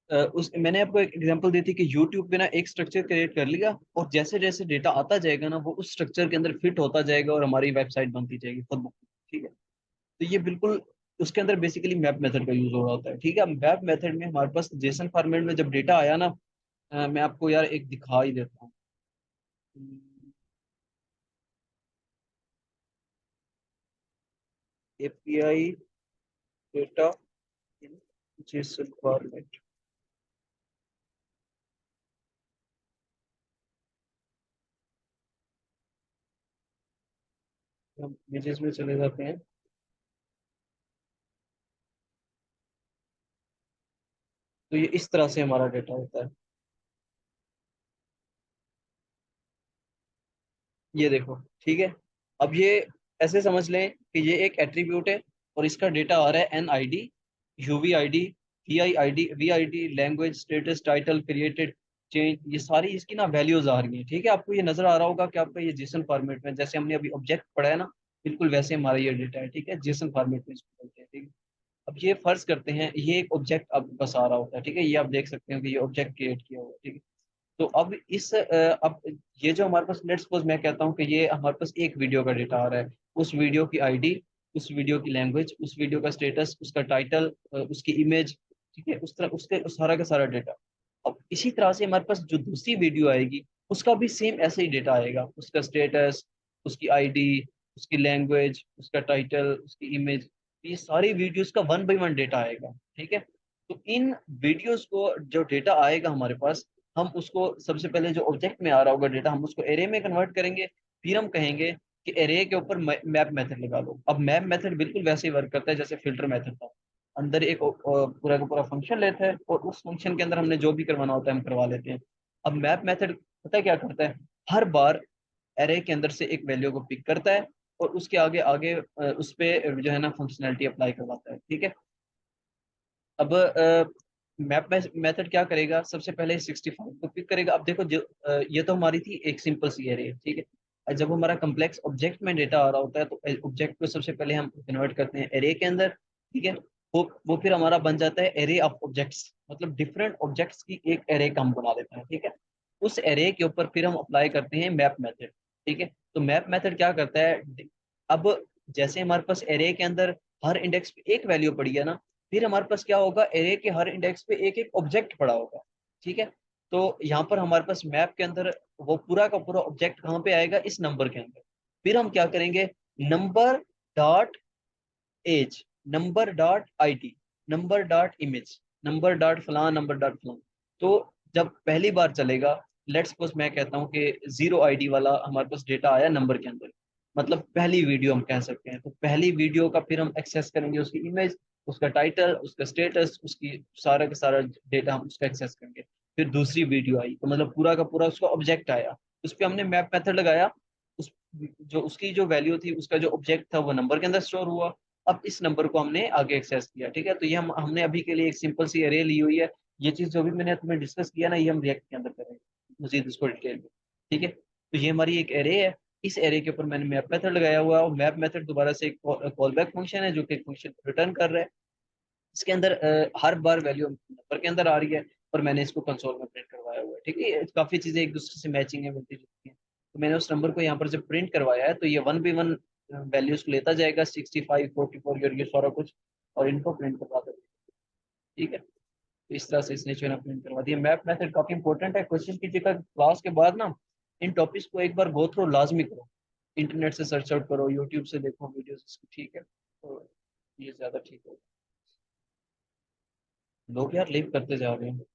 उस मैंने आपको एक एग्जांपल दी थी कि यूट्यूब पे ना एक स्ट्रक्चर क्रिएट कर लिया, और जैसे जैसे डेटा आता जाएगा ना, वो उस स्ट्रक्चर के अंदर फिट होता जाएगा और हमारी वेबसाइट बनती जाएगी खुद ब खुद, ठीक है। तो ये बिल्कुल उसके अंदर बेसिकली मैप मेथड का यूज हो रहा होता है, ठीक है। मैप मेथड में हमारे पास जेसन फॉर्मेट में जब डेटा आया ना, मैं आपको यार एक दिखा ही देता हूँ। एपीआई डेटा इन जेसन फॉर्मेट। हम इमेजेस में चले जाते हैं। तो ये इस तरह से हमारा डेटा होता है। ये देखो, ठीक है। अब ये ऐसे समझ लें कि ये एक एट्रीब्यूट है, और इसका डेटा आ रहा है N I D, UV I D, V I D, language, status, title, created, change, ये सारी इसकी ना वैल्यूज आ रही हैं, ठीक है। आपको ये नजर आ रहा होगा कि आपका ये जेसन फॉर्मेट में, जैसे हमने अभी ऑब्जेक्ट पढ़ा है ना, बिल्कुल वैसे हमारा ये डेटा है, ठीक है। जेसन फॉर्मेट में इसको बोलते हैं, ठीक है। अब ये फर्ज करते हैं ये एक ऑब्जेक्ट आपके पास आ रहा होता है, ठीक है। ये आप देख सकते हो कि ये ऑब्जेक्ट क्रिएट किया हुआ है, ठीक है। तो अब अब ये जो हमारे पास, लेट्स सपोज मैं कहता हूँ कि ये हमारे पास एक वीडियो का डेटा आ रहा है। उस वीडियो की आईडी, उस वीडियो की लैंग्वेज, उस वीडियो का स्टेटस, उसका टाइटल, उसकी इमेज, ठीक है। उस तरह उसके सारा का सारा डेटा। अब इसी तरह से हमारे पास जो दूसरी वीडियो आएगी, उसका भी सेम ऐसे ही डेटा आएगा। उसका स्टेटस, उसकी आईडी, उसकी लैंग्वेज, उसका टाइटल, उसकी इमेज, ये सारी वीडियोस का 1 बाय 1 डेटा आएगा, ठीक है। तो इन वीडियोस को जो डेटा आएगा हमारे पास, हम उसको सबसे पहले जो ऑब्जेक्ट में आ रहा होगा डेटा, हम उसको एरे में कन्वर्ट करेंगे। फिर हम कहेंगे कि एरे के ऊपर मैप मेथड लगा लो। अब मैप मेथड बिल्कुल वैसे ही वर्क करता है जैसे फिल्टर मेथड था। अंदर एक पूरा का पूरा फंक्शन लेता है, और उस फंक्शन के अंदर हमने जो भी करवाना होता है हम करवा लेते हैं। अब मैप मेथड पता है क्या करता है? हर बार एरे के अंदर से एक वैल्यू को पिक करता है, और उसके आगे आगे उस पे जो है ना फंक्शनैलिटी अप्लाई करवाता है, ठीक है। अब मैप मेथड क्या करेगा? सबसे पहले 65 को पिक करेगा। अब देखो, जो ये तो हमारी थी एक सिंपल सी एरे, ठीक है। और जब हमारा कम्प्लेक्स ऑब्जेक्ट में डेटा आ रहा होता है, तो ऑब्जेक्ट को सबसे पहले हम कन्वर्ट करते हैं एरे के अंदर, ठीक है। वो फिर हमारा बन जाता है एरे ऑफ ऑब्जेक्ट्स, मतलब डिफरेंट ऑब्जेक्ट्स की एक एरे का हम बना देते हैं, ठीक है। उस एरे के ऊपर फिर हम अप्लाई करते हैं मैप मेथड, ठीक है। तो मैप मेथड क्या करता है? अब जैसे हमारे पास एरे के अंदर हर इंडेक्स पे एक वैल्यू पड़ी है ना, फिर हमारे पास क्या होगा? एरे के हर इंडेक्स पे एक एक ऑब्जेक्ट पड़ा होगा, ठीक है। तो यहाँ पर हमारे पास मैप के अंदर वो पूरा का पूरा ऑब्जेक्ट कहाँ पे आएगा? इस नंबर के अंदर। फिर हम क्या करेंगे? Number dot age, number dot ID, number dot image, number dot फलां, नंबर डॉट फलां। तो जब पहली बार चलेगा, लेट्स सपोज मैं कहता हूँ कि 0 ID वाला हमारे पास डेटा आया नंबर के अंदर, मतलब पहली वीडियो हम कह सकते हैं। तो पहली वीडियो का फिर हम एक्सेस करेंगे उसकी इमेज, उसका टाइटल, उसका स्टेटस, उसकी सारा का सारा डेटा हम उसका एक्सेस करेंगे। फिर दूसरी वीडियो आई तो मतलब पूरा का पूरा उसका ऑब्जेक्ट आया, उस पर हमने मैप मेथड लगाया, उस जो उसकी जो वैल्यू थी, उसका जो ऑब्जेक्ट था वो नंबर के अंदर स्टोर हुआ। अब इस नंबर को हमने आगे एक्सेस किया, ठीक है। तो ये हमने अभी के लिए एक सिंपल सी एरे ली हुई है। ये चीज जो भी मैंने तुम्हें डिस्कस किया ना, ये हम रिएक्ट के अंदर करेंगे मजीद इसको डिटेल में, ठीक है। तो ये हमारी एक एरे है, इस एरे के ऊपर मैंने मैप मेथड लगाया हुआ है, और मैप मेथड दोबारा से एक कॉल बैक फंक्शन है जो कि एक फंक्शन रिटर्न कर रहा है। इसके अंदर हर बार वैल्यू नंबर के अंदर आ रही है, और मैंने इसको कंसोल में प्रिंट करवाया हुआ है, ठीक है। काफी चीजें एक दूसरे से मैचिंग है, मिलती जुलती हैं। तो मैंने उस नंबर को यहाँ पर जब प्रिंट करवाया है, तो ये 1 by 1 वैल्यूज को लेता जाएगा, 65, 44 ये सारा कुछ, और इनको प्रिंट करवा देगा, ठीक है। तो इस तरह से इसने जो है ना प्रिंट करवा दिया। मैप मेथड काफी इंपॉर्टेंट है। कोशिश कीजिएगा क्लास के बाद ना इन टॉपिक्स को एक बार गो थ्रू लाजमी करो, इंटरनेट से सर्च आउट करो, यूट्यूब से देखो वीडियोस, ठीक है। तो ये ज्यादा ठीक है। लोग यार लीव करते जा रहे हैं।